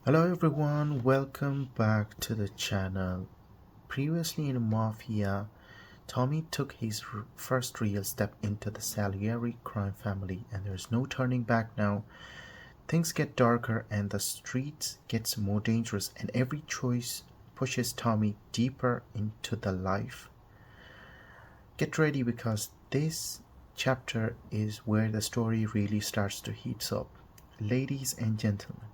Hello everyone, welcome back to the channel. Previously in Mafia, Tommy took his first real step into the Salieri crime family and there's no turning back now. Things get darker and the streets gets more dangerous and every choice pushes Tommy deeper into the life. Get ready because this chapter is where the story really starts to heat up. Ladies and gentlemen,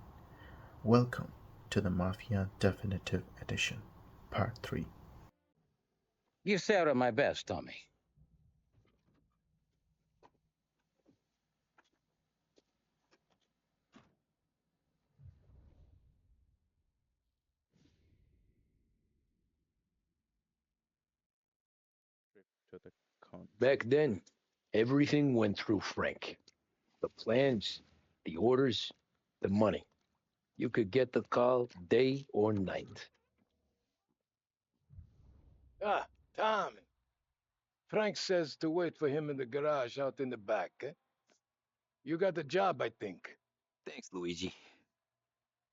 welcome to the Mafia Definitive Edition, Part 3. Give Sarah my best, Tommy. To the con. Back then, everything went through Frank. The plans, the orders, the money. You could get the call day or night. Ah, Tommy. Frank says to wait for him in the garage out in the back, eh? You got the job, I think. Thanks, Luigi.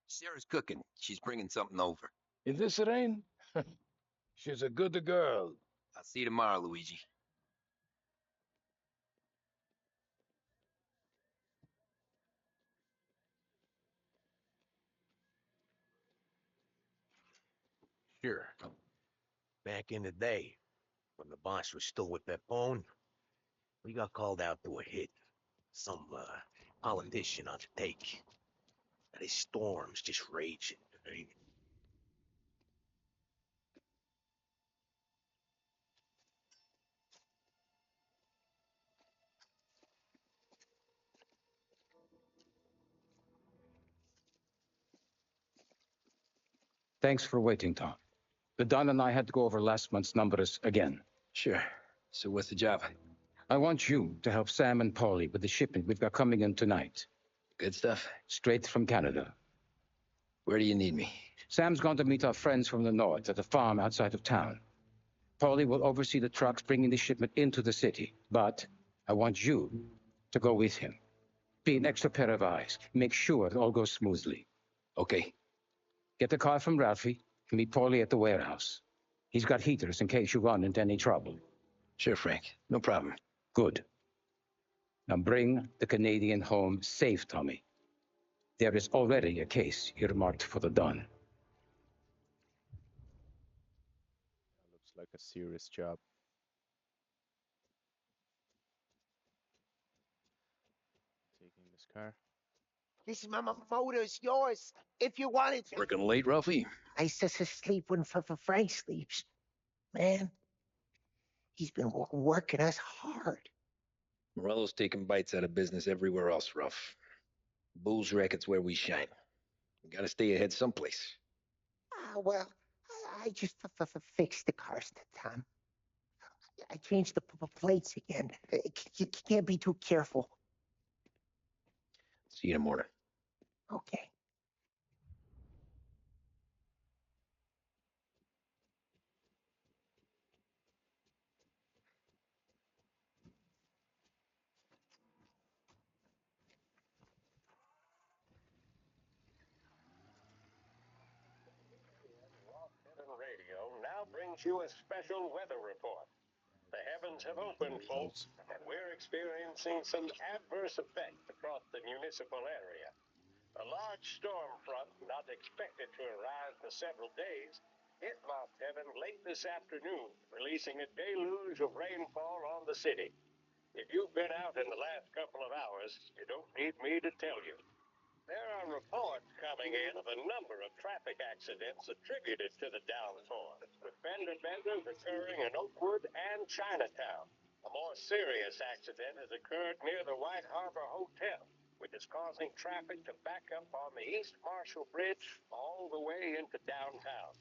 Sarah's cooking. She's bringing something over. In this rain? She's a good girl. I'll see you tomorrow, Luigi. Sure. Back in the day, when the boss was still with that phone, we got called out to a hit. Some politician on the take. And his storm's just raging. Right? Thanks for waiting, Tom. But Don and I had to go over last month's numbers again. Sure. So what's the job? I want you to help Sam and Paulie with the shipment we've got coming in tonight, Good stuff. straight from Canada. Where do you need me? Sam's going to meet our friends from the north at a farm outside of town. Paulie will oversee the trucks bringing the shipment into the city, but I want you to go with him. Be an extra pair of eyes. Make sure it all goes smoothly. Okay. Get the car from Ralphie and meet Paulie at the warehouse. He's got heaters in case you run into any trouble. Sure, Frank. No problem. Good. Now bring the Canadian home safe, Tommy. There is already a case earmarked for the Don. Looks like a serious job. Taking this car. This is my motor is yours. If you want it. Working late, Ralphie? I says to sleep when Frank sleeps. Man, he's been working us hard. Morello's taking bites out of business everywhere else, Ralph. Bull's racket's where we shine. We gotta stay ahead someplace. Well, I just fixed the cars that time. I changed the plates again. You can't be too careful. See you in the morning. Okay. Radio now brings you a special weather report. The heavens have opened, folks, and we're experiencing some adverse effects across the municipal area. A large storm front, not expected to arrive for several days, hit Mount Heaven late this afternoon, releasing a deluge of rainfall on the city. If you've been out in the last couple of hours, you don't need me to tell you. There are reports coming in of a number of traffic accidents attributed to the downpour, with fender benders occurring in Oakwood and Chinatown. A more serious accident has occurred near the White Harbor Hotel, which is causing traffic to back up on the East Marshall Bridge all the way into downtown.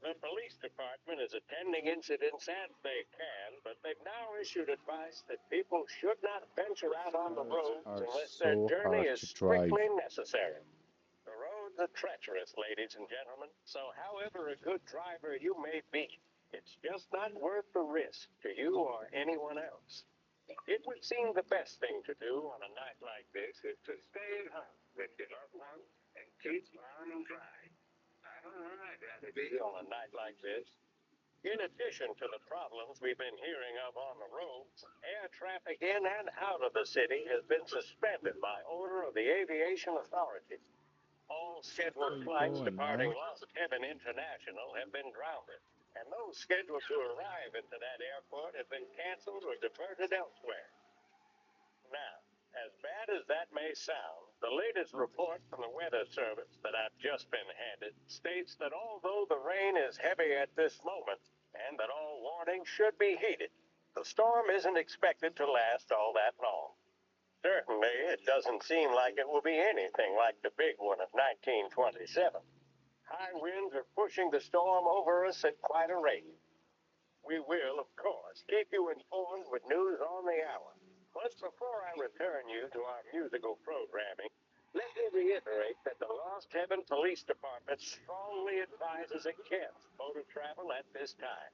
The police department is attending incidents as they can, but they've now issued advice that people should not venture out on the Roads roads are unless so their journey hard is to drive. strictly necessary. The roads are treacherous, ladies and gentlemen, so however a good driver you may be, it's just not worth the risk to you or anyone else. It would seem the best thing to do on a night like this is to stay at home with your loved ones and keep on dry. I don't know I'd rather be on a night like this. In addition to the problems we've been hearing of on the roads, air traffic in and out of the city has been suspended by order of the Aviation Authority. All scheduled flights Going, departing man. Lost Heaven International have been grounded, and those scheduled to arrive into that airport have been canceled or diverted elsewhere. Now, as bad as that may sound, the latest report from the Weather Service that I've just been handed states that although the rain is heavy at this moment, and that all warnings should be heeded, the storm isn't expected to last all that long. Certainly, it doesn't seem like it will be anything like the big one of 1927. High winds are pushing the storm over us at quite a rate. We will, of course, keep you informed with news on the hour. But before I return you to our musical programming, let me reiterate that the Lost Heaven Police Department strongly advises against motor travel at this time.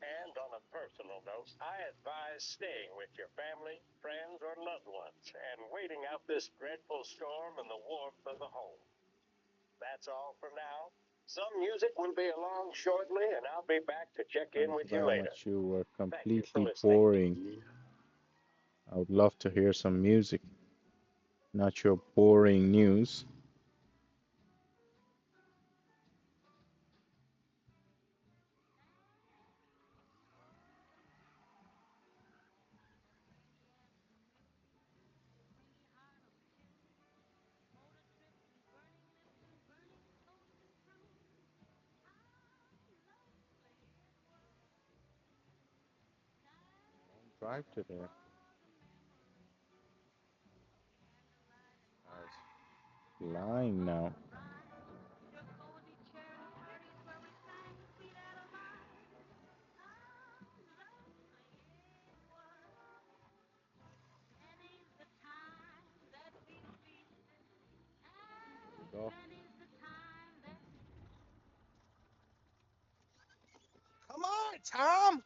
And on a personal note, I advise staying with your family, friends, or loved ones and waiting out this dreadful storm in the warmth of the home. That's all for now. Some music will be along shortly, and I'll be back to check in Thank you with you very later. much. You were Thank you for completely listening. boring. I would love to hear some music, not your boring news. Don't drive to there. Car's flying now. There we go. Come on, Tom.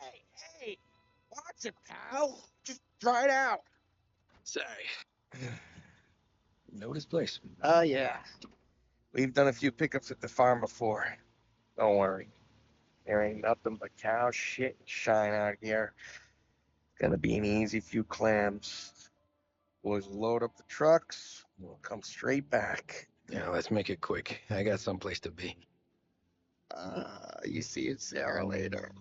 Hey, hey. Watch it, pal. Just dry it out. Sorry. Know this place? Oh, yeah. We've done a few pickups at the farm before. Don't worry. There ain't nothing but cow shit and shine out here. Gonna be an easy few clams. Boys will load up the trucks. We'll come straight back. Yeah, let's make it quick. I got someplace to be. You see it, Sarah, later.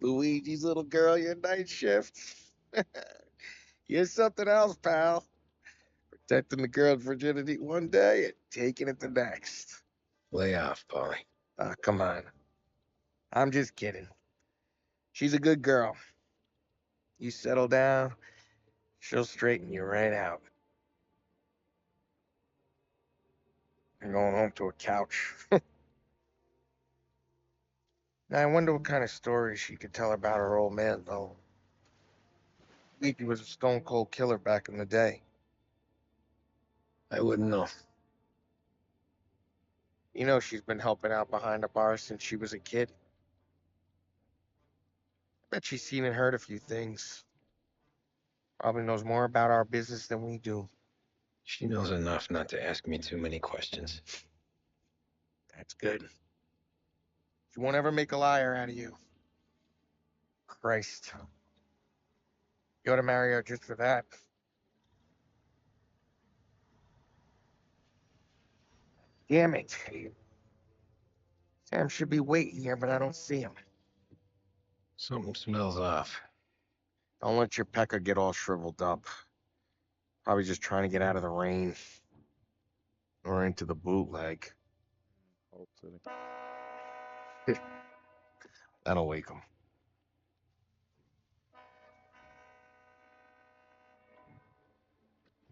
Luigi's little girl, your night shift. You're something else, pal. Protecting the girl's virginity one day and taking it the next. Lay off, Polly. Come on. I'm just kidding. She's a good girl. You settle down, she'll straighten you right out. You're going home to a couch. Now, I wonder what kind of stories she could tell about her old man, though. I think he was a stone cold killer back in the day. I wouldn't know. You know she's been helping out behind the bar since she was a kid. I bet she's seen and heard a few things. Probably knows more about our business than we do. She knows enough not to ask me too many questions. That's good. She won't ever make a liar out of you. Christ. You ought to marry her just for that. Damn it. Sam should be waiting here, but I don't see him. Something smells off. Don't let your pecker get all shriveled up. Probably just trying to get out of the rain. Or into the bootleg. Hopefully. That'll wake him.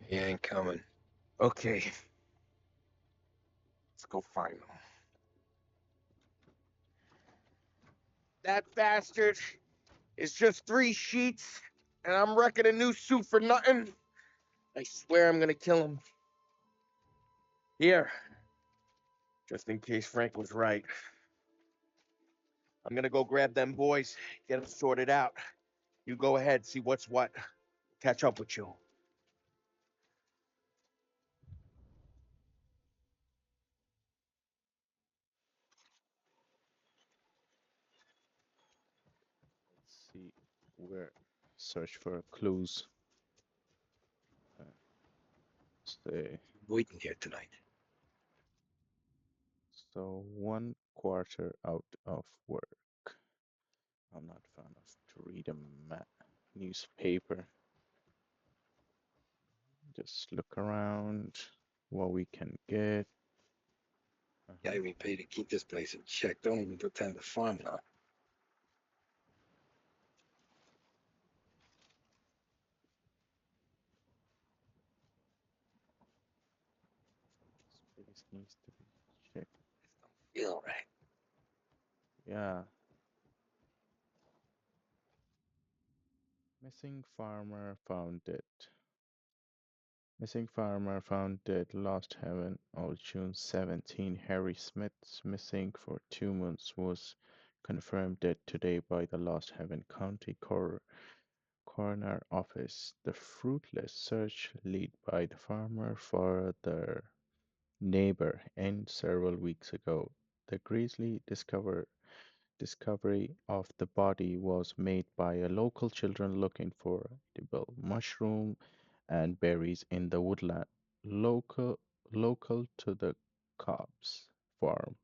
He ain't coming. Okay. Let's go find him. That bastard is just 3 sheets, and I'm wrecking a new suit for nothing. I swear I'm gonna kill him. Here. Just in case Frank was right. I'm gonna go grab them boys, get them sorted out. You go ahead, see what's what. catch up with you. Let's see where. Search for clues. Stay. Waiting here tonight. So 1/4 out of work. I'm not fan of to read a newspaper. Just look around what we can get. Guy we pay to keep this place in check. Don't even pretend to farm now. This place needs to be checked. Feel right. Yeah. Missing farmer found dead. Missing farmer found dead, Lost Heaven, on June 17. Harry Smith, missing for 2 months, was confirmed dead today by the Lost Heaven County Coroner Office. The fruitless search led by the farmer for their neighbor ended several weeks ago. The grisly discovery of the body was made by a local children looking for edible mushroom and berries in the woodland local to the Cobb's farm.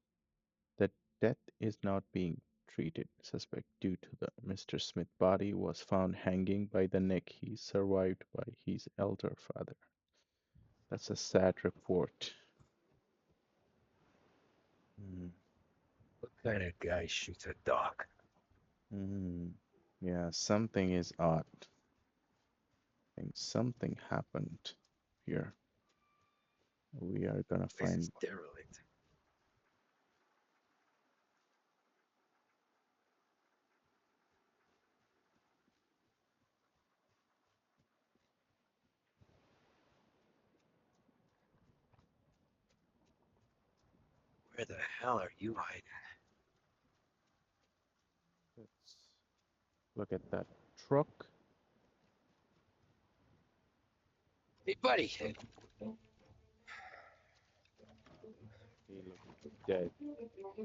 The death is not being treated. Suspect due to the Mr. Smith body was found hanging by the neck. He survived by his elder father. That's a sad report. Mm, What kind of guy shoots a dog? Yeah, something is odd. I think something happened here. We are gonna This is find. derelict. Where the hell are you hiding? Let's look at that truck. Hey, buddy. He looks dead.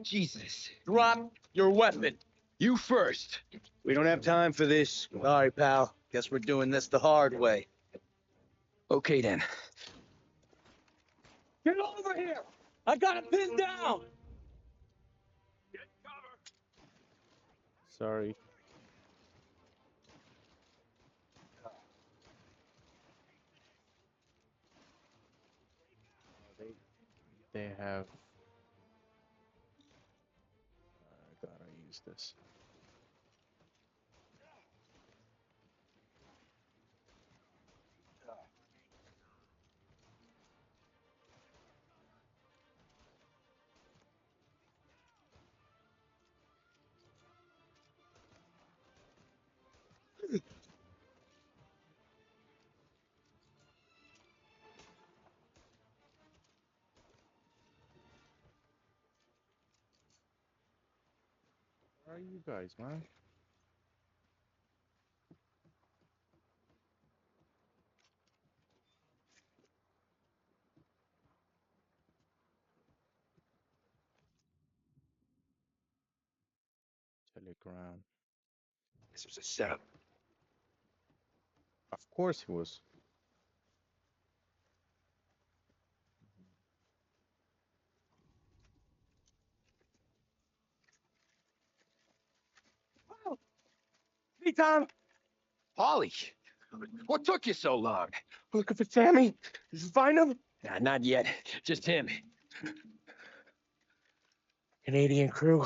Jesus. Drop your weapon. You first. We don't have time for this. Sorry, pal. Guess we're doing this the hard way. Okay, then. Get over here! I got it pinned down! Sorry. They have. I gotta use this. Where are you guys, man? Telegram. This was a setup. Of course he was. Hey, Tom. Polly, what took you so long? Looking for Tammy? Did you find him? Nah, not yet. Just him. Canadian crew.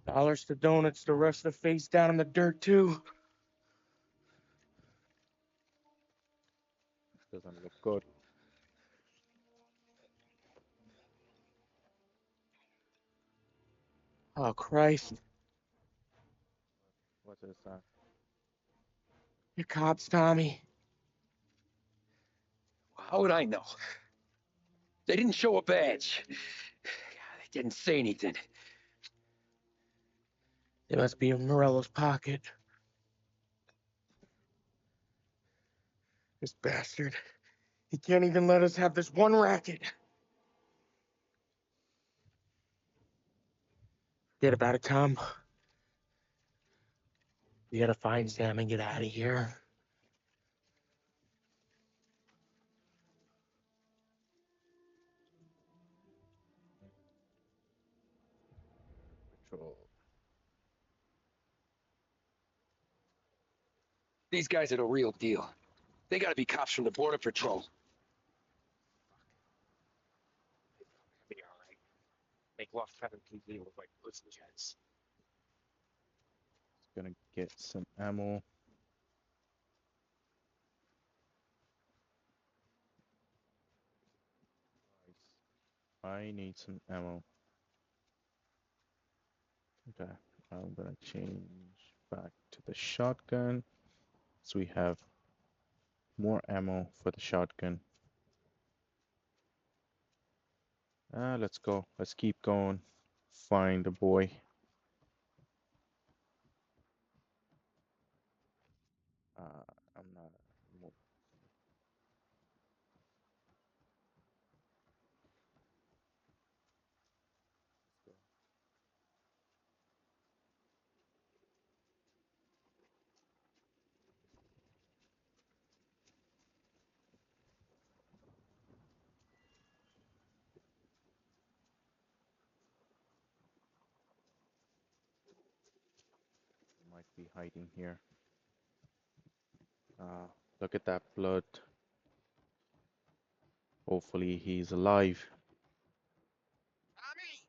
Dollars to donuts, the rest of the face down in the dirt, too. Doesn't look good. Oh, Christ. What is that? Your cops, Tommy. How would I know? They didn't show a badge. They didn't say anything. They must be in Morello's pocket. This bastard. He can't even let us have this one racket. Get about it, Tom. We gotta find Sam and get out of here. Patrol. These guys are the real deal. They gotta be cops from the Border Patrol. Be all right. Make Lost Heaven completely look like pussy jets. Just gonna get some ammo. I need some ammo. Okay, I'm gonna change back to the shotgun. So we have more ammo for the shotgun. Let's go. Let's keep going. Find the boy. I'm not. Might be hiding here. Look at that blood. Hopefully he's alive. Tommy!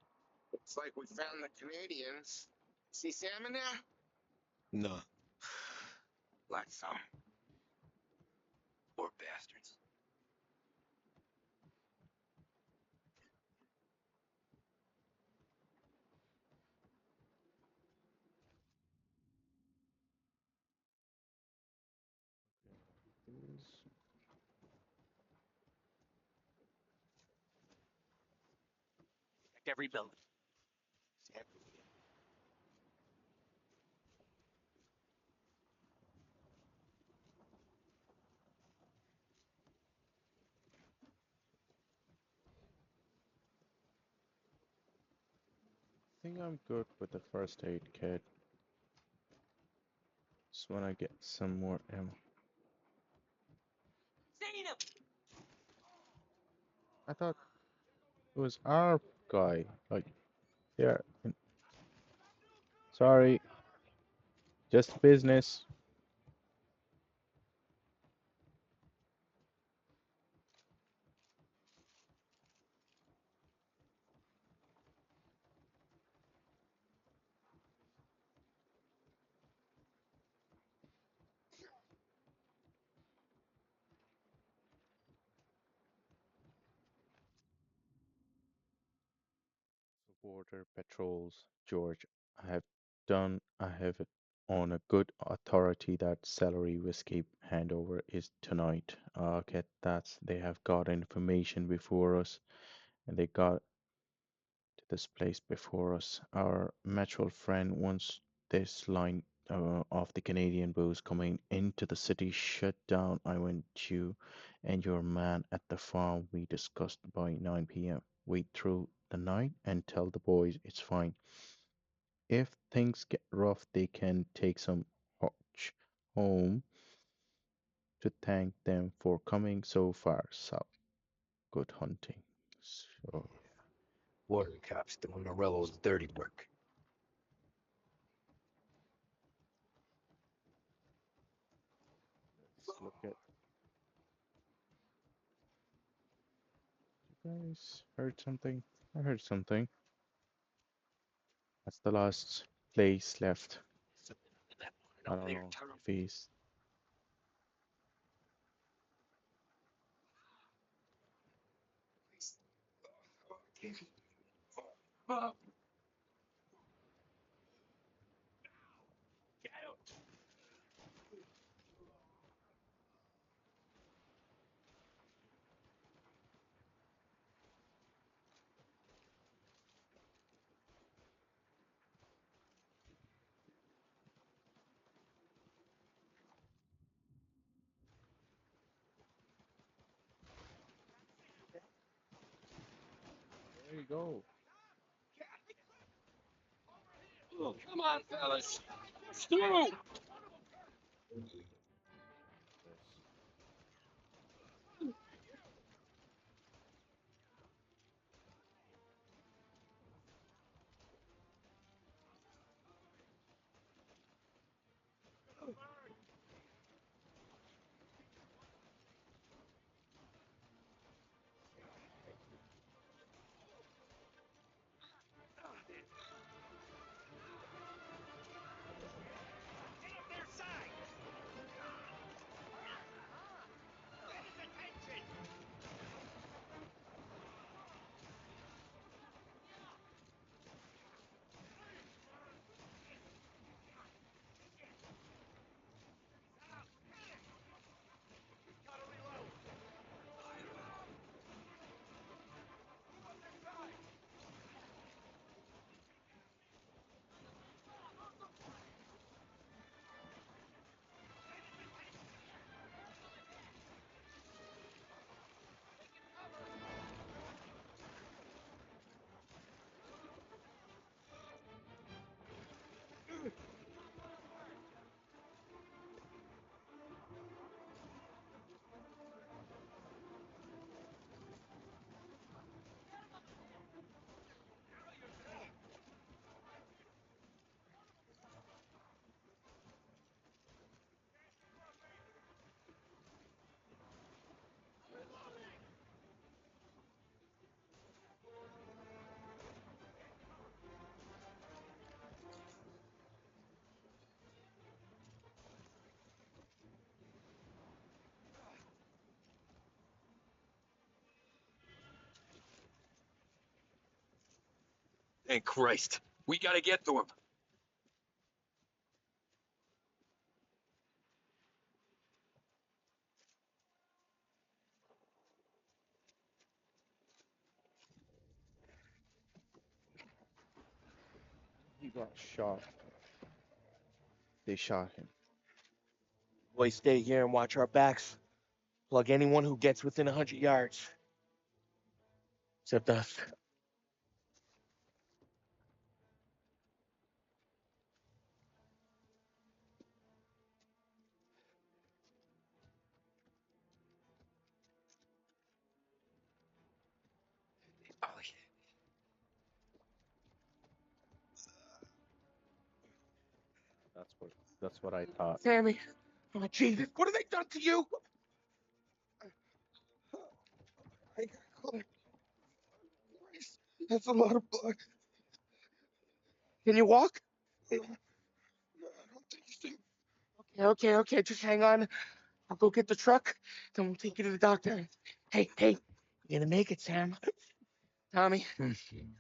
Looks like we found the Canadians. See Sam in there? No, Like some. poor bastards. Check every building. Sam. I think I'm good with the first aid kit. Just wanna get some more ammo. Seen him! I thought it was our guy. Like, yeah. Sorry, just business. Border patrols, George. I have it on a good authority that salary escape handover is tonight. Okay, they have got information before us, and they got to this place before us. Our mutual friend wants this line of the Canadian booze coming into the city shut down. I want you and your man at the farm we discussed by 9 p.m. Wait through the night and tell the boys it's fine. If things get rough, they can take some hotch home to thank them for coming so far south. Good hunting. So Border cops doing Morello's dirty work. let's look at. You guys heard something? I heard something. That's the last place left. Something under that I up don't there, know Tom. if he's. Please. Okay. Oh, get out. go. Oh, come on, fellas. Push through. Thank Christ. We gotta get to him. He got shot. They shot him. Boys, stay here and watch our backs. Plug anyone who gets within 100 yards. Except us. That's what I thought. Sammy. Oh, Jesus. What have they done to you? I gotta collect. Christ, that's a lot of blood. Can you walk? No, I don't think so. Okay. Just hang on. I'll go get the truck. Then we'll take you to the doctor. Hey. You're gonna make it, Sam. Tommy,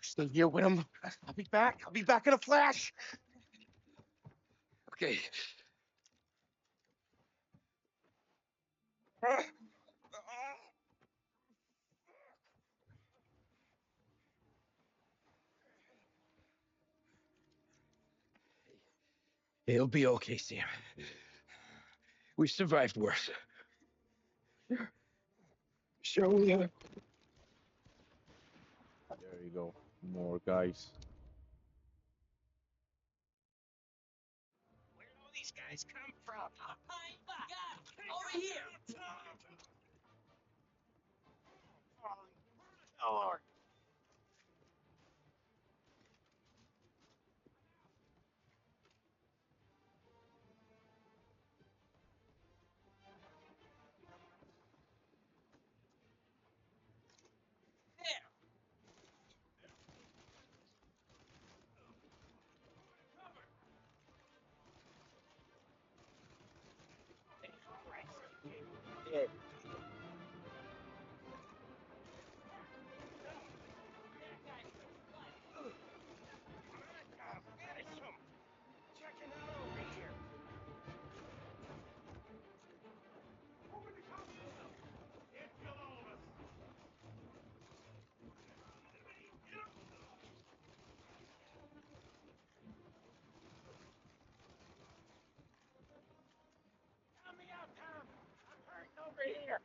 stay here with him. I'll be back. I'll be back in a flash. Okay. It'll be okay, Sam. We survived worse. Sure we have. There you go. More guys. Where do all these guys come from? Over here. Oh, Lord. Dead. Checking out over here. Help me out, Tom. I'm hurting over here.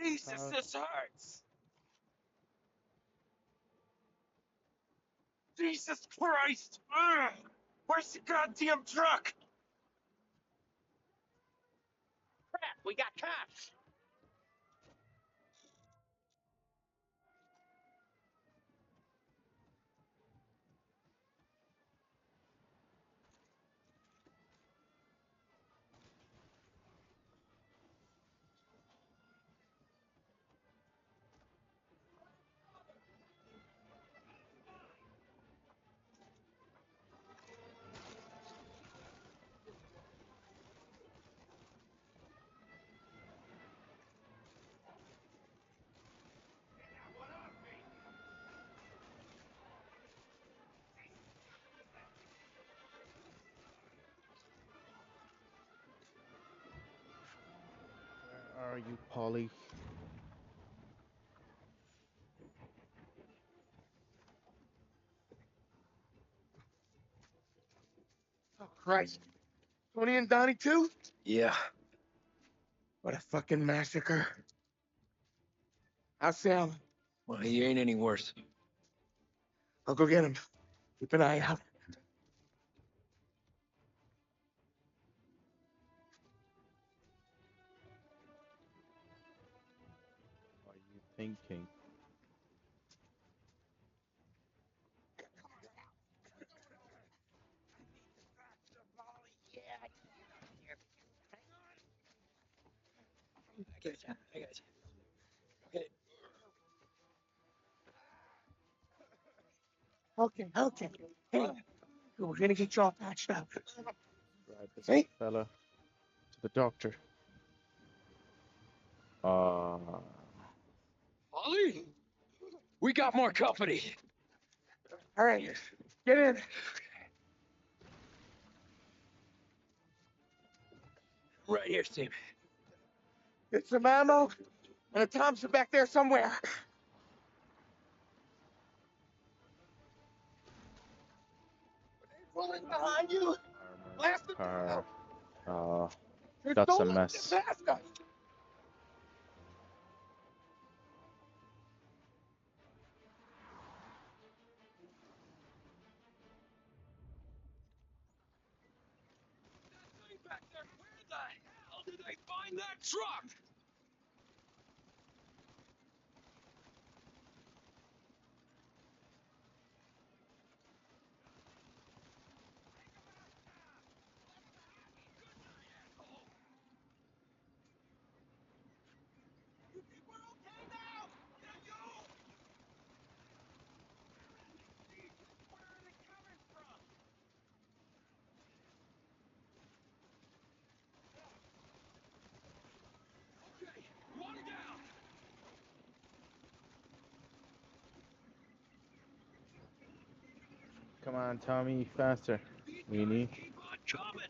Jesus, Uh, this hurts. Jesus Christ! Ugh. Where's the goddamn truck? Crap, we got cops. Where are you, Polly? Oh, Christ. Tony and Donnie, too? Yeah. What a fucking massacre. How's Sam? Well, he ain't any worse. I'll go get him. Keep an eye out. What are you thinking? I got you. I got you. Okay. Hey, we're gonna get you all patched up. Drive this Hey, fella to the doctor. Uh, Ollie, we got more company. all right, get in. Right here, Steve. Get some ammo and a Thompson back there somewhere. Pulling behind you. armored Blast them down. car. Uh, Just that's a don't let them mess. get past us. Back there, where the hell did they find that truck? One down. Come on, Tommy, faster. Weenie. Keep on coming.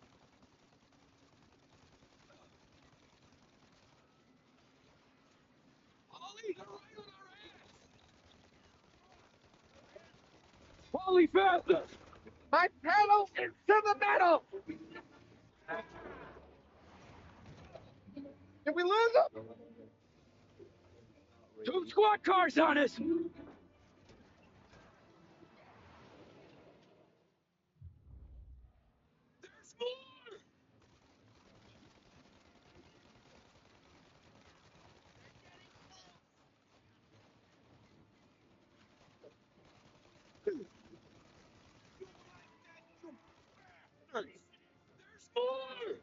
Ollie, they're right on our ass. Ollie, faster. My pedal is to the metal. Did we lose them? 2 squad cars on us. There's more. There's more.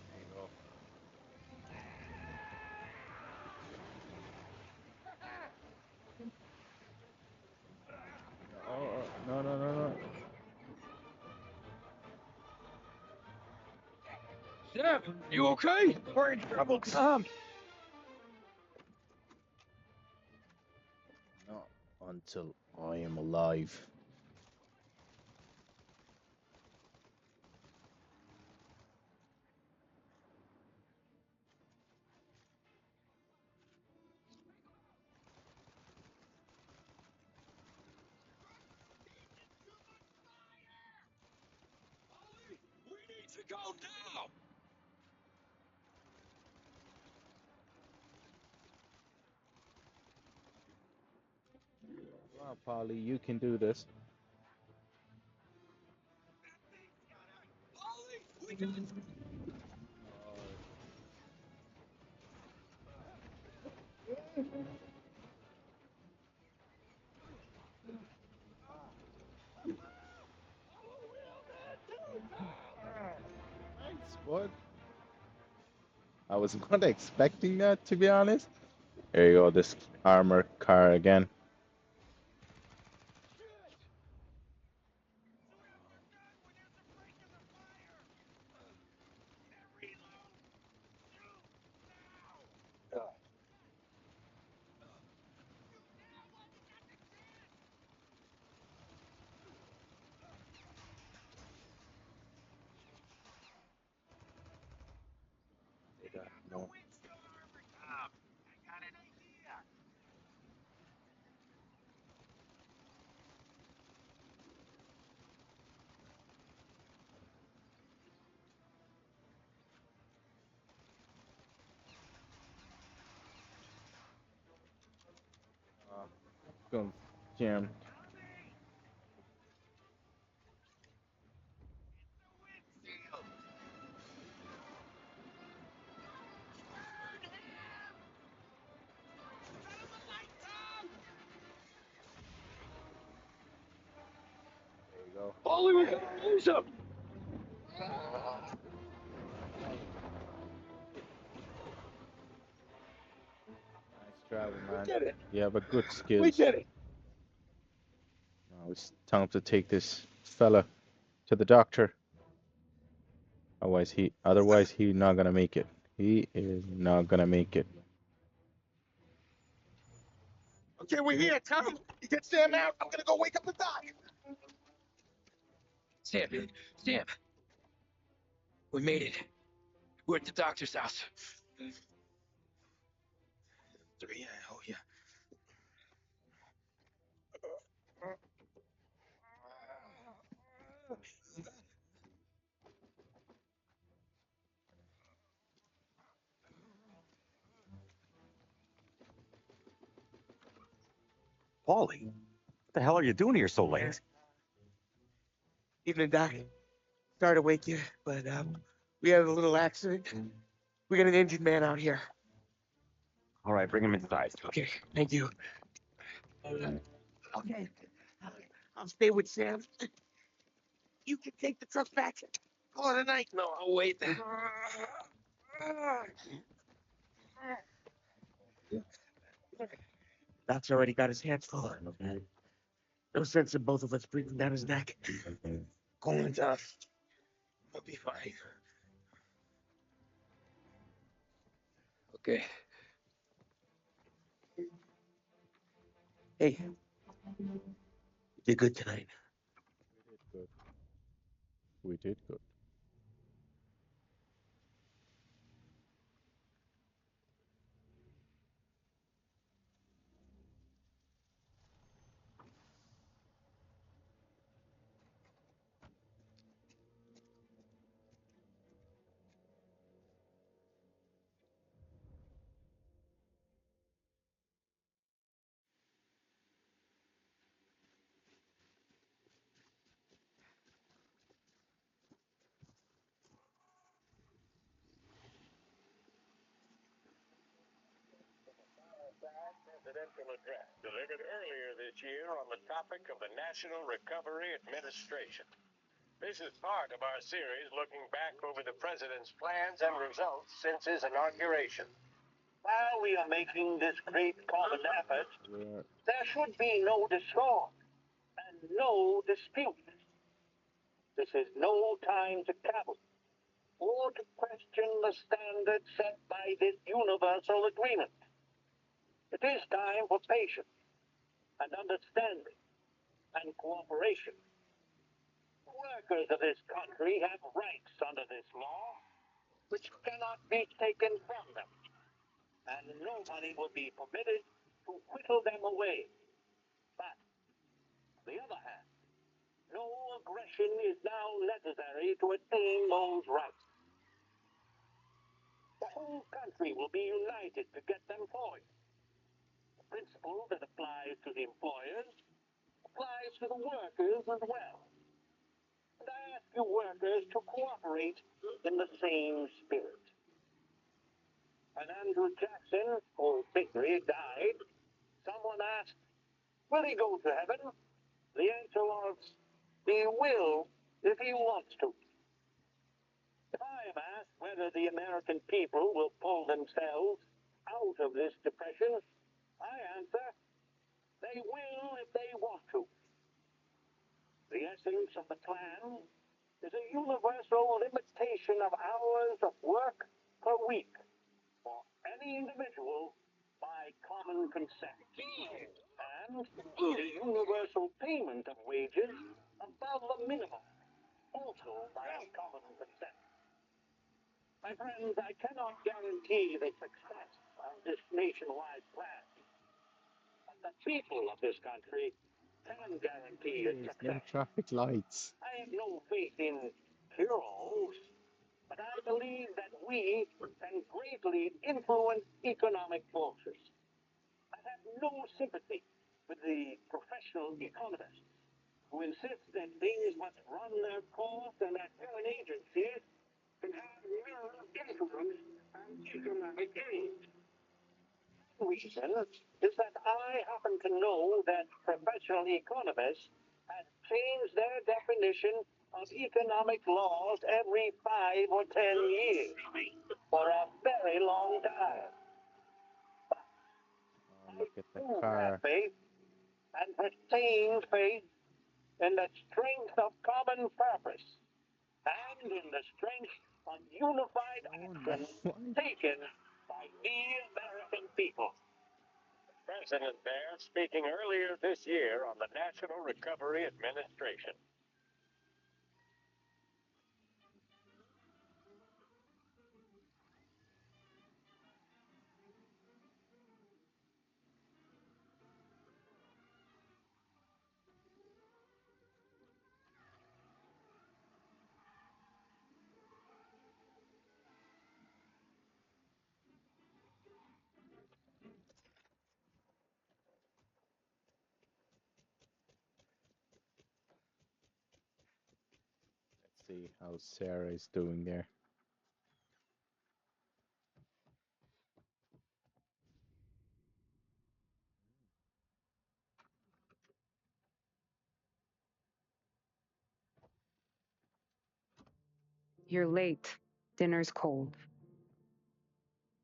There you go. Oh, no. Sam, you okay? We're in trouble, Tom. Not until I am alive. We need to go now! Come on, Polly, you can do this. Ollie, we got Thanks, bud. I was not expecting that, to be honest. There you go, this armor car again. No. Go, Jam. There you go. Ollie, we're gonna lose him. Nice travel, We man. did it. You have a good We skills. did it. Now it's time to take this fella to the doctor. Otherwise he not gonna make it. He is not gonna make it. Okay, we're here, Tom. You get Sam out. I'm gonna go wake up the doc. Sam, Sam, we made it. We're at the doctor's house. Yeah, oh yeah. Paulie, what the hell are you doing here so late? Evening, doc. Sorry to wake you, but we had a little accident. We got an injured man out here. All right, bring him inside. Okay, thank you. Okay, I'll stay with Sam. You can take the truck back. Call it a night. No, I'll wait. Doc's already got his hands full. No sense in both of us breathing down his neck. Go on, Tom. I'll be fine. Okay. Hey, you did good tonight. We did good. We did good. Presidential address delivered earlier this year on the topic of the National Recovery Administration. This is part of our series looking back over the president's plans and results since his inauguration. While we are making this great common effort, We're there should be no discord and no dispute. This is no time to cavil or to question the standards set by this universal agreement. It is time for patience and understanding and cooperation. Workers of this country have rights under this law which cannot be taken from them, and nobody will be permitted to whittle them away. But, on the other hand, no aggression is now necessary to attain those rights. The whole country will be united to get them for you. The principle that applies to the employers applies to the workers as well. And I ask you workers to cooperate in the same spirit. When Andrew Jackson, or Victory, died, someone asked, will he go to heaven? The answer was, he will if he wants to. If I am asked whether the American people will pull themselves out of this depression, I answer, they will if they want to. The essence of the plan is a universal limitation of hours of work per week for any individual by common consent, and the universal payment of wages above the minimum, also by common consent. My friends, I cannot guarantee the success of this nationwide plan, but the people of this country can guarantee its There's no success. traffic lights. I have no faith in heroes, but I believe that we can greatly influence economic forces. I have no sympathy with the professional economists who insist that things must run their course and that foreign agencies can have no influence on economic gains. The reason is that I happen to know that professional economists have changed their definition of economic laws every 5 or 10 years for a very long time. Oh, I look at the do have car. faith and retained faith in the strength of common purpose and in the strength of unified Oh no, action why? taken by the American people. President Bear speaking earlier this year on the National Recovery Administration. Let's see how Sarah is doing there. You're late. Dinner's cold.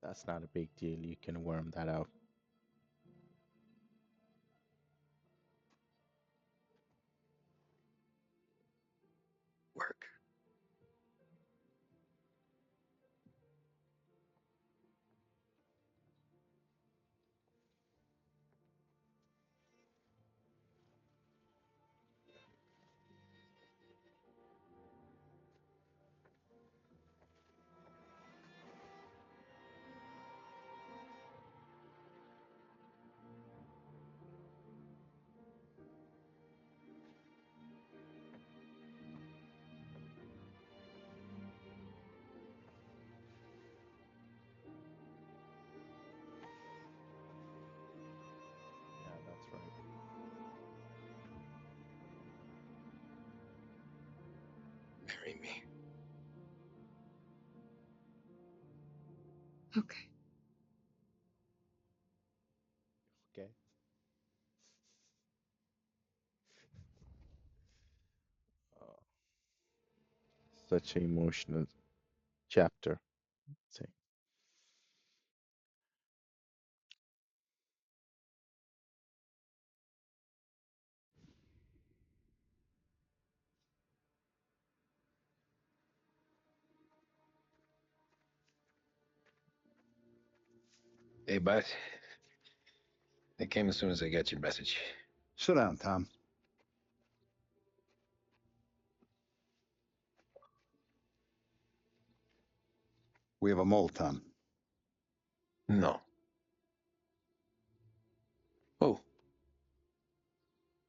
That's not a big deal. You can worm that out. Work. Yeah, that's right. Marry me. Okay. Okay. Oh, such an emotional chapter. Say, Hey, bud. They came as soon as I got your message. Sit down, Tom. We have a mole, Tom. No. Who?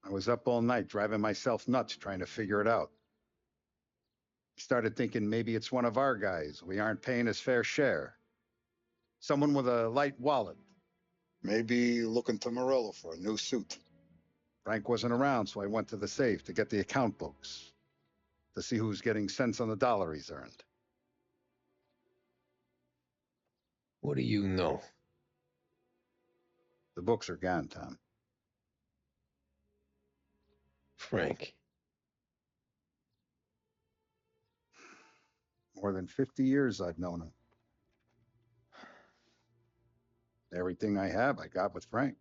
I was up all night driving myself nuts trying to figure it out. I started thinking maybe it's one of our guys. We aren't paying his fair share. Someone with a light wallet. Maybe looking to Morello for a new suit. Frank wasn't around, so I went to the safe to get the account books, to see who's getting cents on the dollar he's earned. What do you know? The books are gone, Tom. Frank. More than 50 years I've known him. Everything I have, I got with Frank.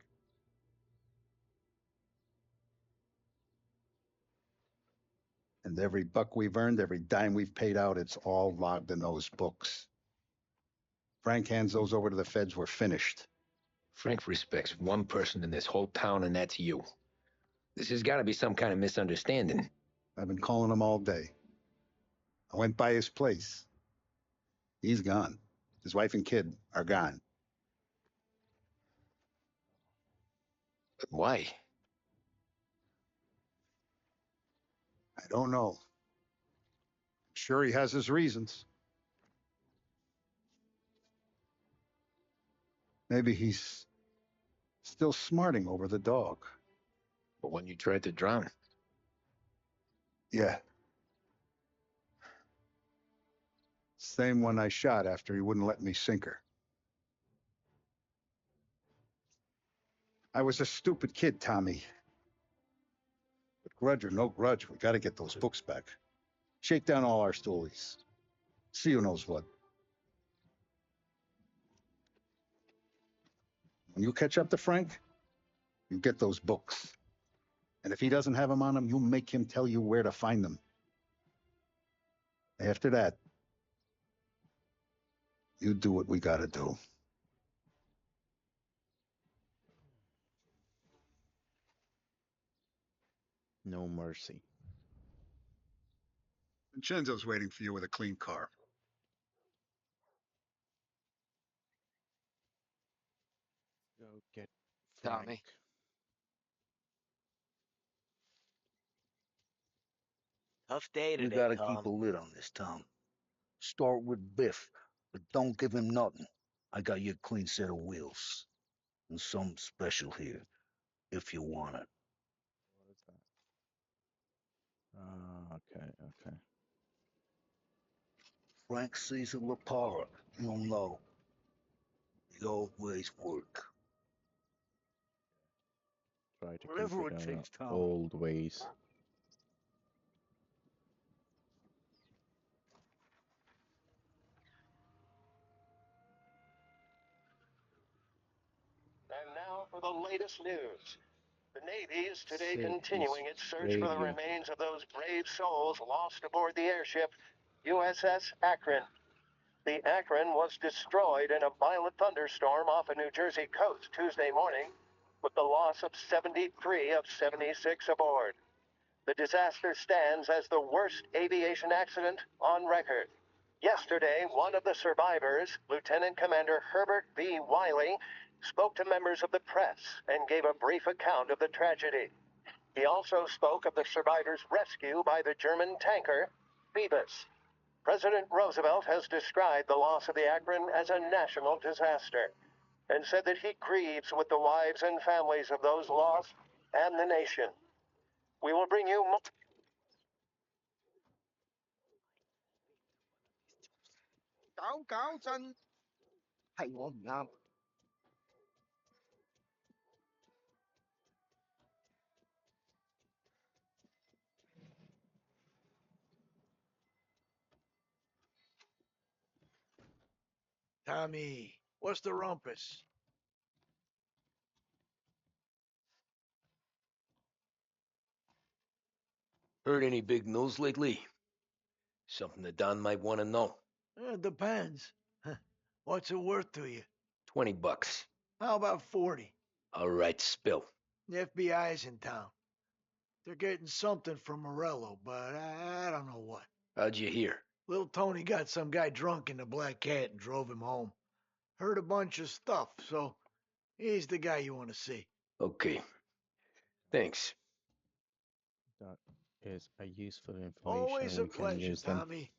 And every buck we've earned, every dime we've paid out, it's all logged in those books. Frank hands those over to the feds, we're finished. Frank respects one person in this whole town, and that's you. This has got to be some kind of misunderstanding. I've been calling him all day. I went by his place. He's gone. His wife and kid are gone. Why? I don't know. I'm sure he has his reasons. Maybe he's still smarting over the dog. But when you tried to drown? Yeah. Same one I shot after he wouldn't let me sink her. I was a stupid kid, Tommy. But grudge or no grudge, we gotta get those books back. Shake down all our stories. See who knows what. When you catch up to Frank, you get those books. And if he doesn't have them on him, you make him tell you where to find them. After that, you do what we gotta do. No mercy. Vincenzo's waiting for you with a clean car. Go get Tommy. Frank. Tough day We today, gotta Tom. keep a lid on this town. Start with Biff, but don't give him nothing. I got you a clean set of wheels. And something special here, if you want it. What is that? Ah, okay. Frank Caesar Lapara, you'll know. The old ways work. Try to keep Whatever it it on takes, Tommy. old ways. And now for the latest news. The Navy is today Sid continuing is its search for the radio. remains of those brave souls lost aboard the airship USS Akron. The Akron was destroyed in a violent thunderstorm off the New Jersey coast Tuesday morning, with the loss of 73 of 76 aboard. The disaster stands as the worst aviation accident on record. Yesterday, one of the survivors, Lieutenant Commander Herbert B. Wiley, spoke to members of the press and gave a brief account of the tragedy. He also spoke of the survivors' rescue by the German tanker Phoebus. President Roosevelt has described the loss of the Akron as a national disaster and said that he grieves with the wives and families of those lost and the nation. We will bring you more. I won't know. Tommy, what's the rumpus? Heard any big news lately? Something that Don might want to know. It depends. What's it worth to you? $20. How about 40? All right, spill. The FBI's in town. They're getting something from Morello, but I don't know what. How'd you hear? Little Tony got some guy drunk in the Black Cat and drove him home. Heard a bunch of stuff, so he's the guy you want to see. Okay. Thanks. That is a useful information. Always a We can pleasure, use them. Tommy.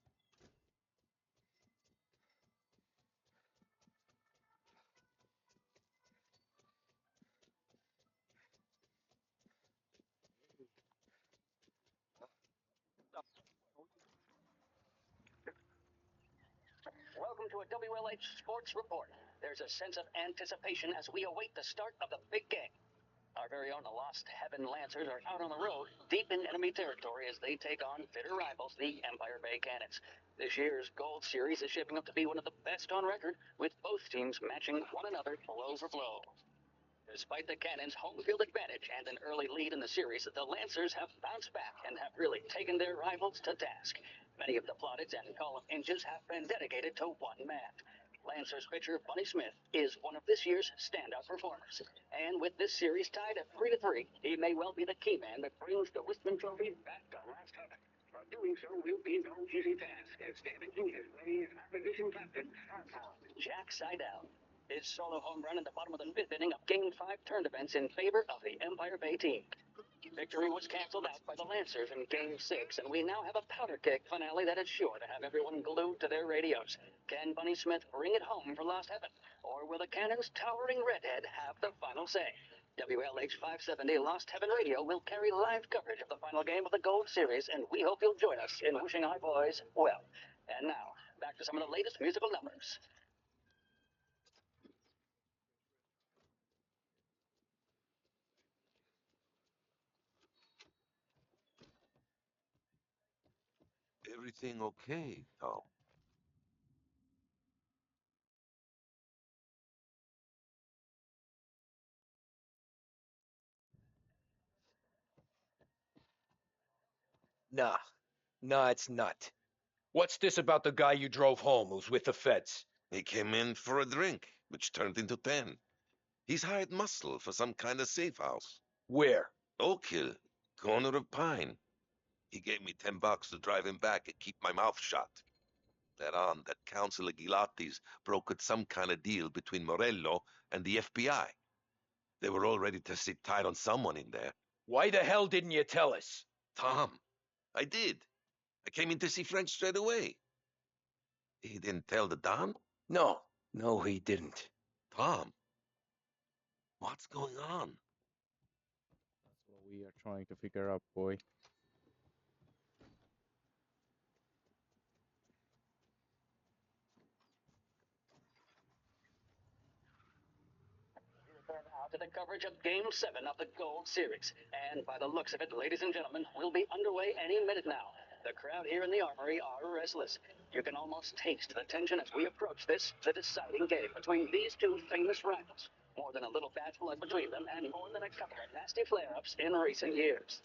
Welcome to a WLH Sports Report. There's a sense of anticipation as we await the start of the big game. Our very own Lost Heaven Lancers are out on the road, deep in enemy territory as they take on bitter rivals, the Empire Bay Cannons. This year's Gold Series is shaping up to be one of the best on record, with both teams matching one another blow for blow. Despite the Cannons' home field advantage and an early lead in the series, the Lancers have bounced back and have really taken their rivals to task. Many of the plaudits and column inches have been dedicated to one man. Lancers pitcher Bunny Smith is one of this year's standout performers. And with this series tied at 3-3, he may well be the key man that brings the Wistman Trophy back to last heaven. But doing so will be no easy task, as David Jr. plays opposition captain Jack Seidel. His solo home run in the bottom of the fifth inning of Game 5 turned events in favor of the Empire Bay team. Victory was canceled out by the Lancers in Game 6, and we now have a powder keg finale that is sure to have everyone glued to their radios. Can Bunny Smith bring it home for Lost Heaven, or will the Cannons' towering redhead have the final say? WLH 570 Lost Heaven Radio will carry live coverage of the final game of the Gold Series, and we hope you'll join us in wishing our boys well. And now, back to some of the latest musical numbers. Everything okay, Tom? Nah. Nah, it's not. What's this about the guy you drove home who's with the feds? He came in for a drink, which turned into 10. He's hired muscle for some kind of safe house. Where? Oak Hill, corner of Pine. He gave me $10 to drive him back and keep my mouth shut. That on that Councilor Gilatti's brokered some kind of deal between Morello and the FBI. They were all ready to sit tight on someone in there. Why the hell didn't you tell us? Tom, I did. I came in to see Frank straight away. He didn't tell the Don? No. No, he didn't. Tom, what's going on? That's what we are trying to figure out, boy. To the coverage of Game 7 of the Gold Series. And by the looks of it, ladies and gentlemen, we'll be underway any minute now. The crowd here in the Armory are restless. You can almost taste the tension as we approach this, the deciding game between these two famous rivals. More than a little bad blood between them, and more than a couple of nasty flare-ups in recent years.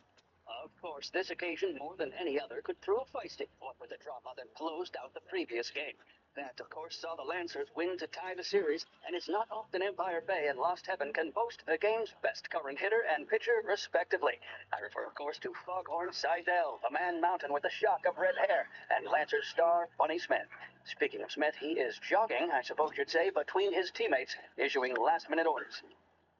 Of course, this occasion, more than any other, could prove feisty, what with the drama that closed out the previous game. That, of course, saw the Lancers win to tie the series, and it's not often Empire Bay and Lost Heaven can boast the game's best current hitter and pitcher, respectively. I refer, of course, to Foghorn Seidel, the man mountain with the shock of red hair, and Lancers star Bunny Smith. Speaking of Smith, he is jogging, I suppose you'd say, between his teammates, issuing last-minute orders.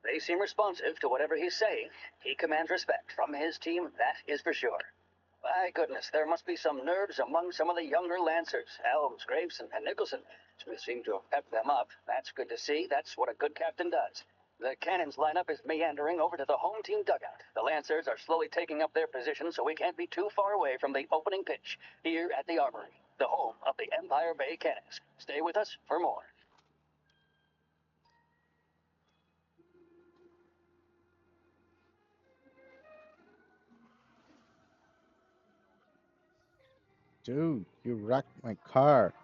They seem responsive to whatever he's saying. He commands respect from his team, that is for sure. My goodness, there must be some nerves among some of the younger Lancers. Elms, Graves, and Nicholson. Smith seemed to have pepped them up. That's good to see. That's what a good captain does. The Cannons lineup is meandering over to the home team dugout. The Lancers are slowly taking up their position, so we can't be too far away from the opening pitch here at the Armory, the home of the Empire Bay Cannons. Stay with us for more. Dude, you wrecked my car.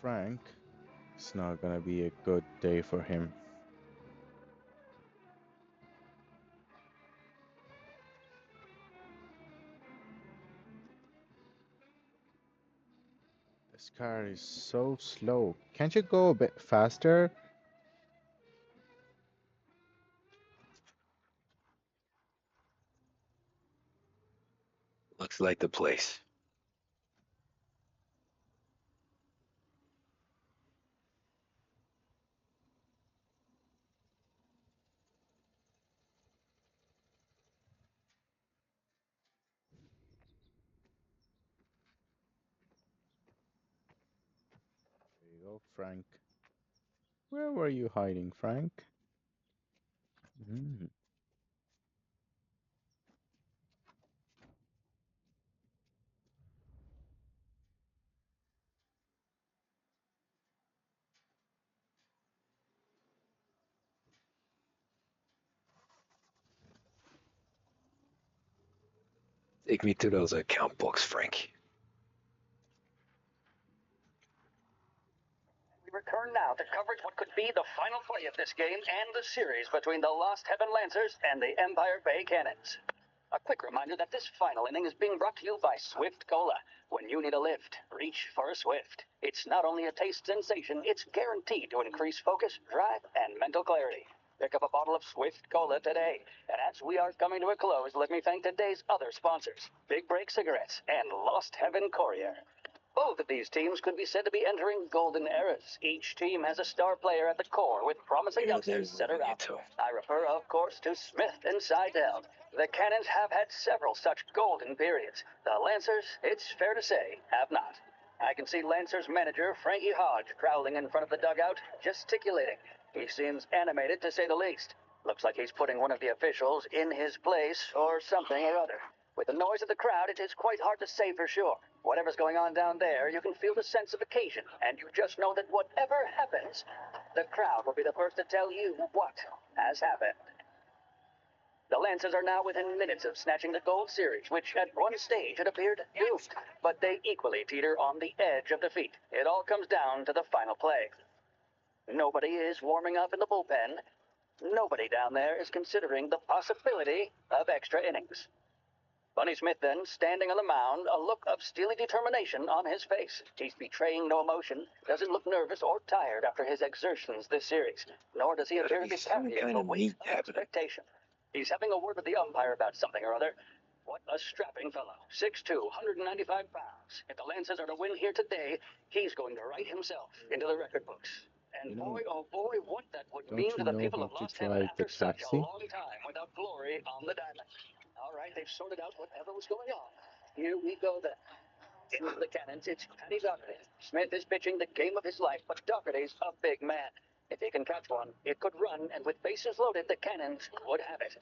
Frank, it's not gonna be a good day for him. This car is so slow. Can't you go a bit faster? Looks like the place. There you go, Frank. Where were you hiding, Frank? Mm. Take me to those account books, Frank. We return now to coverage what could be the final play of this game and the series between the Lost Heaven Lancers and the Empire Bay Cannons. A quick reminder that this final inning is being brought to you by Swift Cola. When you need a lift, reach for a Swift. It's not only a taste sensation, it's guaranteed to increase focus, drive, and mental clarity. Pick up a bottle of Swift Cola today. And as we are coming to a close, let me thank today's other sponsors, Big Break Cigarettes and Lost Heaven Courier. Both of these teams could be said to be entering golden eras. Each team has a star player at the core with promising youngsters center out. I refer, of course, to Smith and Seidel. The Cannons have had several such golden periods. The Lancers, it's fair to say, have not. I can see Lancers manager Frankie Hodge prowling in front of the dugout, gesticulating. He seems animated, to say the least. Looks like he's putting one of the officials in his place or something or other. With the noise of the crowd, it is quite hard to say for sure. Whatever's going on down there, you can feel the sense of occasion, and you just know that whatever happens, the crowd will be the first to tell you what has happened. The Lancers are now within minutes of snatching the Gold Series, which at one stage had appeared doomed, but they equally teeter on the edge of defeat. It all comes down to the final play. Nobody is warming up in the bullpen. Nobody down there is considering the possibility of extra innings. Bunny Smith then, standing on the mound, a look of steely determination on his face. He's betraying no emotion, doesn't look nervous or tired after his exertions this series, nor does he appear to be carrying the weight of expectation. He's having a word with the umpire about something or other. What a strapping fellow. 6'2", 195 pounds. If the Lancers are to win here today, he's going to write himself into the record books. And You boy, know, oh boy, what that would don't mean you to the know people how of to Lost Heaven drive the after such a taxi? long time without glory on the diamond. All right, they've sorted out whatever was going on. Here we go then. Into the Cannons, it's Patty Doherty. Smith is pitching the game of his life, but Doherty's a big man. If he can catch one, it could run, and with bases loaded, the Cannons would have it.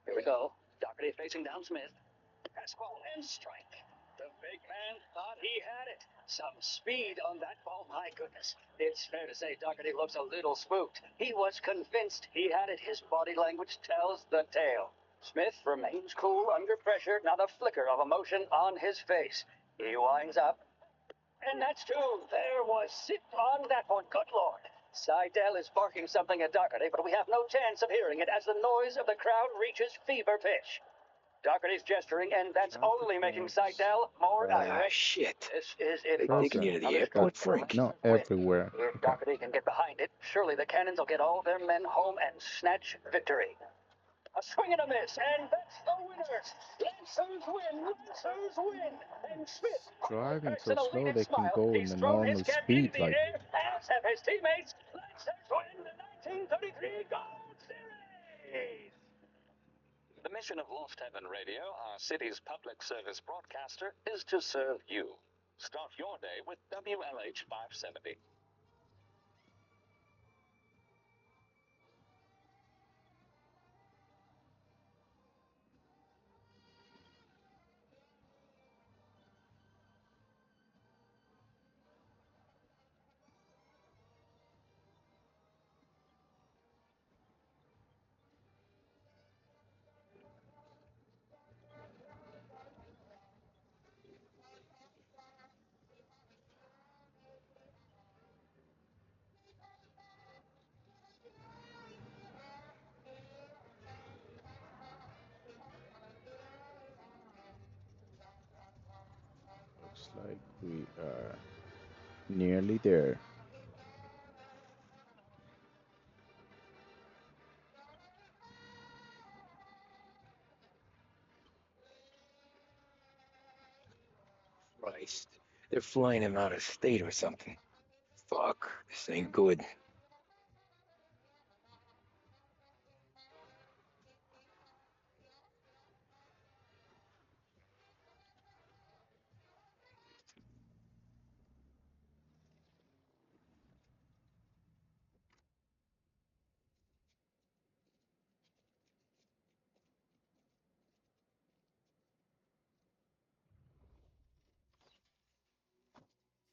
Here we go. Doherty facing down Smith. Fastball and strike. The big man thought he had it. Some speed on that ball, my goodness. It's fair to say Doherty looks a little spooked. He was convinced he had it. His body language tells the tale. Smith remains cool under pressure, not a flicker of emotion on his face. He winds up, and that's two. There was sit on that one. Good Lord. Seidel is barking something at Doherty, but we have no chance of hearing it as the noise of the crowd reaches fever pitch. Doherty's gesturing, and that's Traffic only making lights Seidel more are irate. Shit. This is They're taking you impossible. to present, the Another but airport, stretch of Frank. not wind. everywhere. If Okay. Doherty can get behind it, surely the Cannons will get all their men home and snatch victory. A swing and a miss, and that's the winners. Lancers win, Lancers win. And Smith finally Driving cracks so an slow elated they can smile. go in He's the thrown his normal cap into speed. the Like, air, as have his teammates. Lancers win the 1933 Gold Series. The mission of Lost Heaven Radio, our city's public service broadcaster, is to serve you. Start your day with WLH 570. like we are nearly there. Christ. They're flying him out of state or something. Fuck, this ain't good.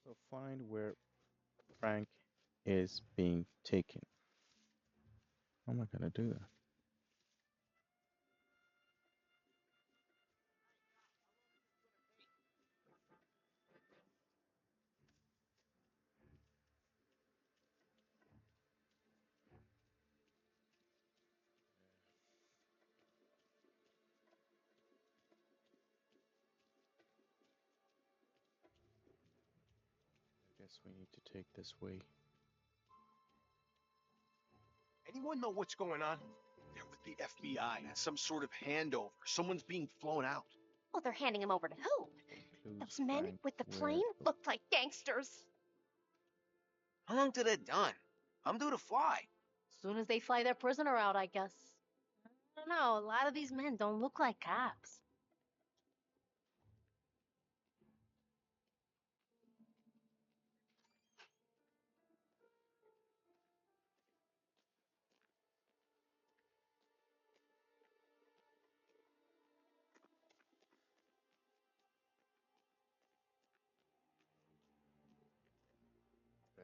So find where Frank is being taken. How am I gonna do that? I guess we need to take this way. Anyone know what's going on? They're with the FBI. It's some sort of handover. Someone's being flown out. Well, they're handing him over to who? Clues, Those men Frank, with the where plane looked like gangsters. How long till they're done? I'm due to fly. As soon as they fly their prisoner out, I guess. I don't know, a lot of these men don't look like cops.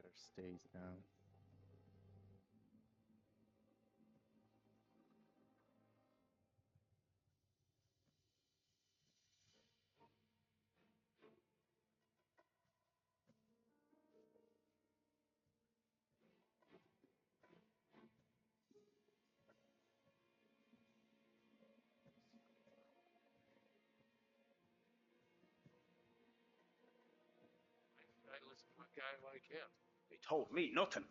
better stays down. I listen to a guy like him. They told me nothing.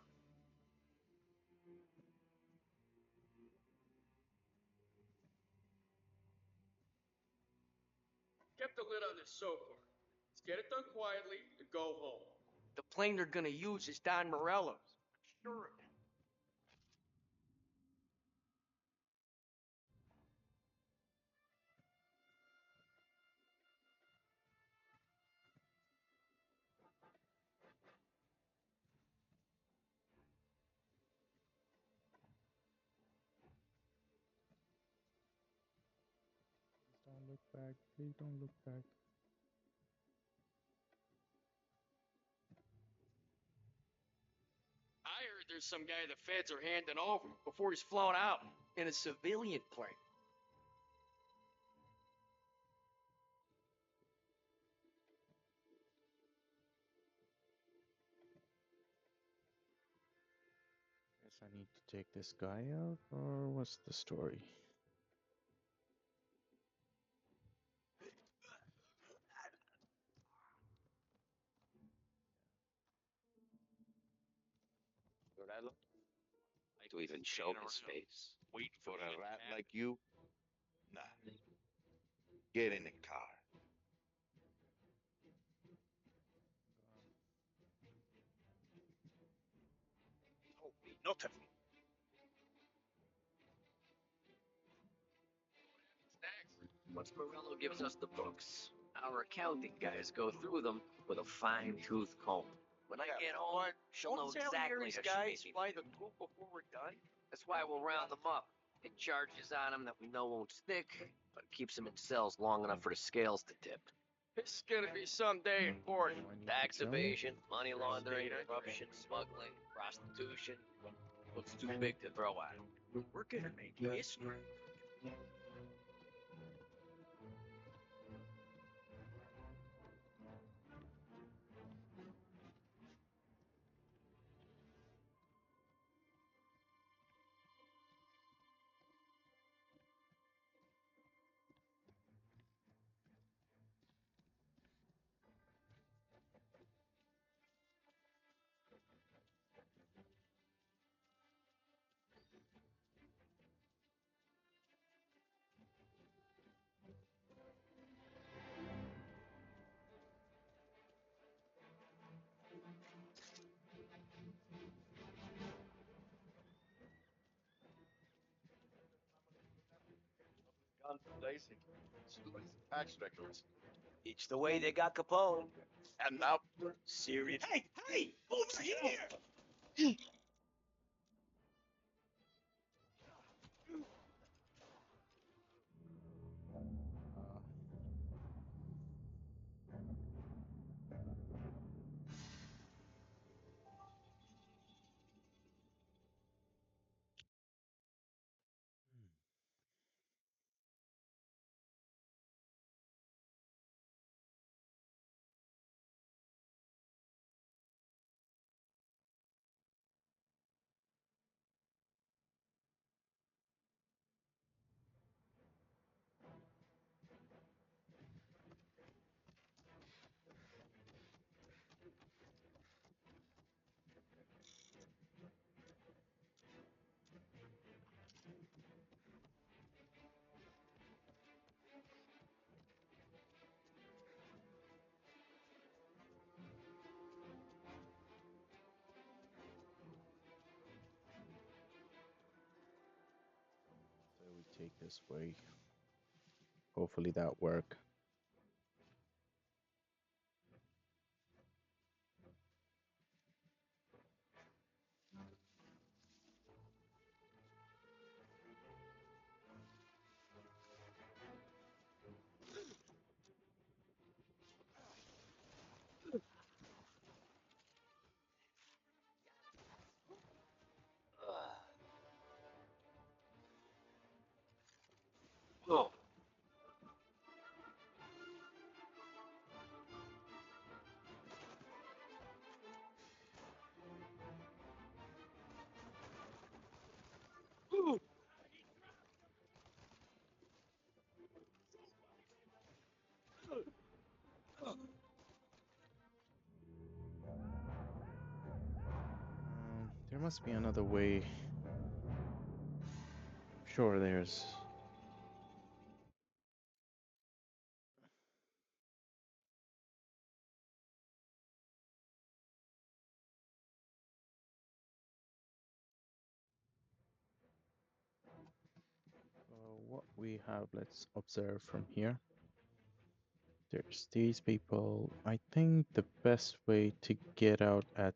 Get the lid on this sofa. Let's get it done quietly and go home. The plane they're gonna use is Don Morello's. Sure. Please don't look back. Please don't look back. I heard there's some guy the feds are handing over before he's flown out. In a civilian plane. Guess I need to take this guy out, or what's the story? Morello? To even show his face. Waiting for a rat like you? Nah. Get in the car. Told me nothing. Once Morello gives us the books, our accounting guys go through them with a fine-tooth comb. When I get home, she'll know exactly how Salieri's she guys made me fly feel. the coop before we're done. That's why we'll round them up. Hit charges on them that we know won't stick, but keeps them in cells long enough for the scales to tip. This is gonna be some day in court. Tax evasion, money laundering, corruption, smuggling, prostitution. Looks too big to throw out. We're gonna make history. Lacey, stories of tax records. It's the way they got Capone. And now, Serious. Hey, over here! So we take this way. Hopefully that work. Oh. There must be another way. Sure, there's. What we have, let's observe from here. There's these people. I think the best way to get out at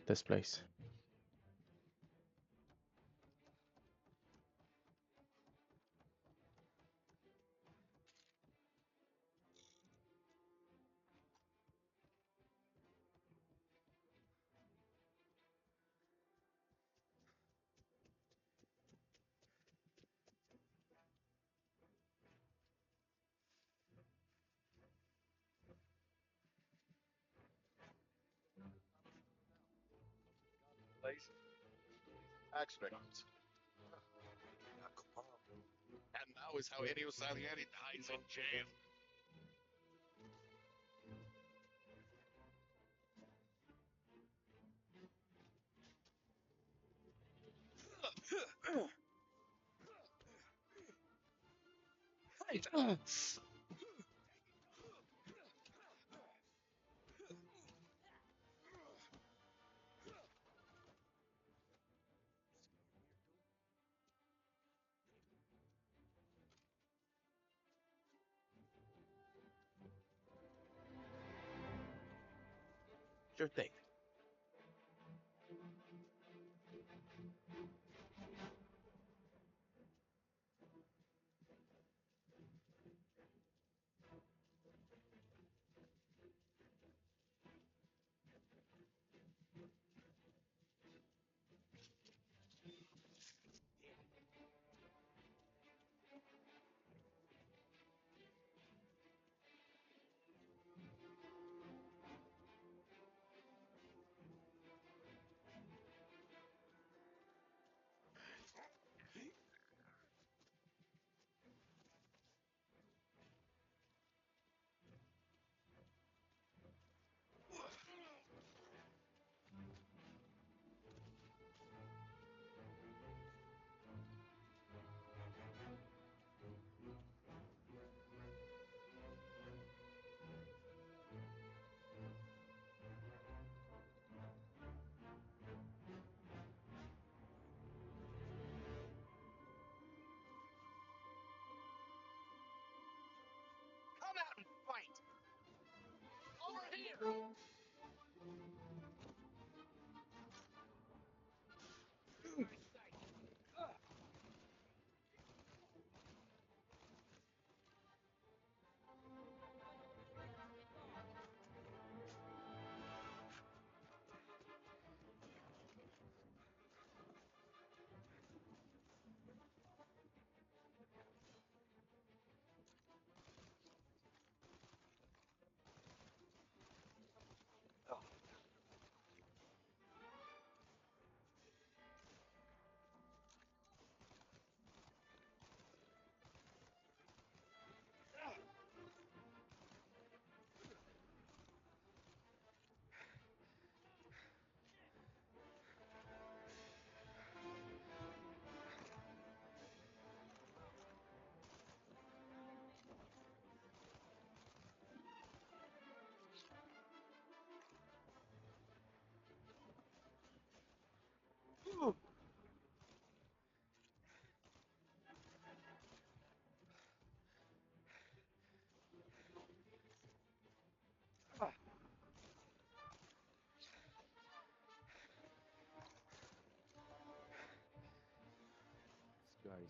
this place. Lacey, tax records. And now is how Enio Salieri dies in jail. Sure thing.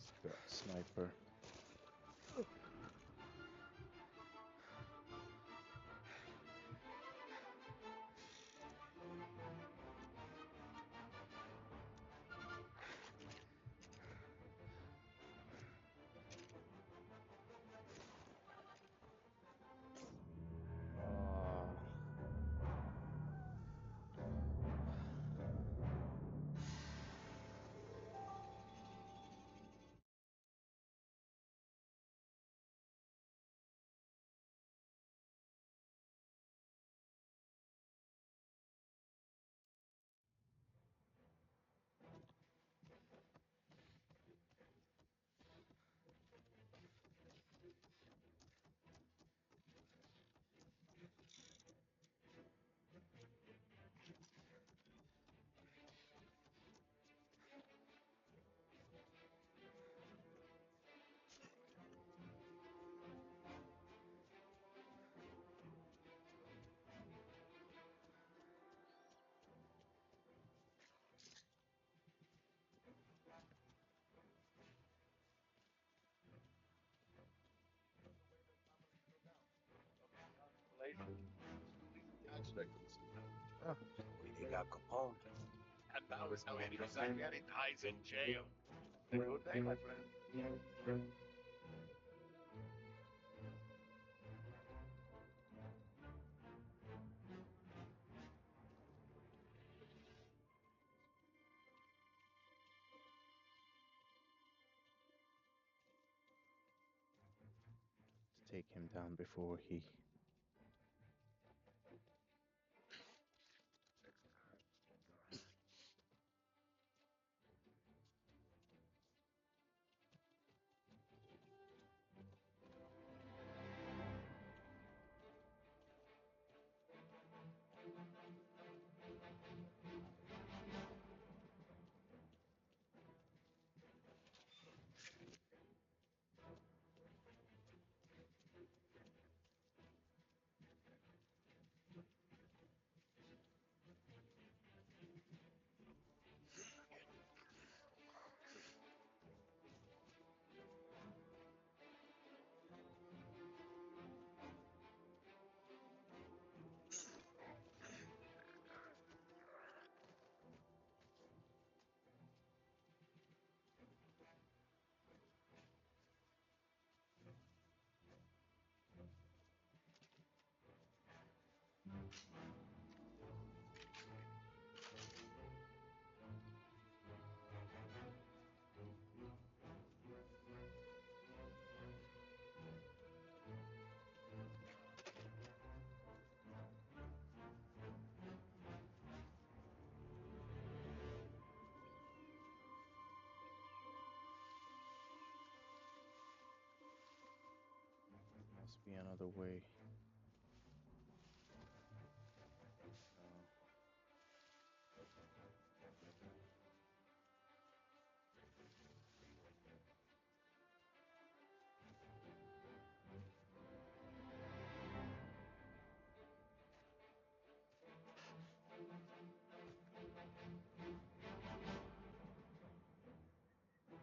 He's the sniper. Ah, They got Capone. And that was how Eddie getting highs in jail. Good day, my friend. to take him down before he. Must be another way. No.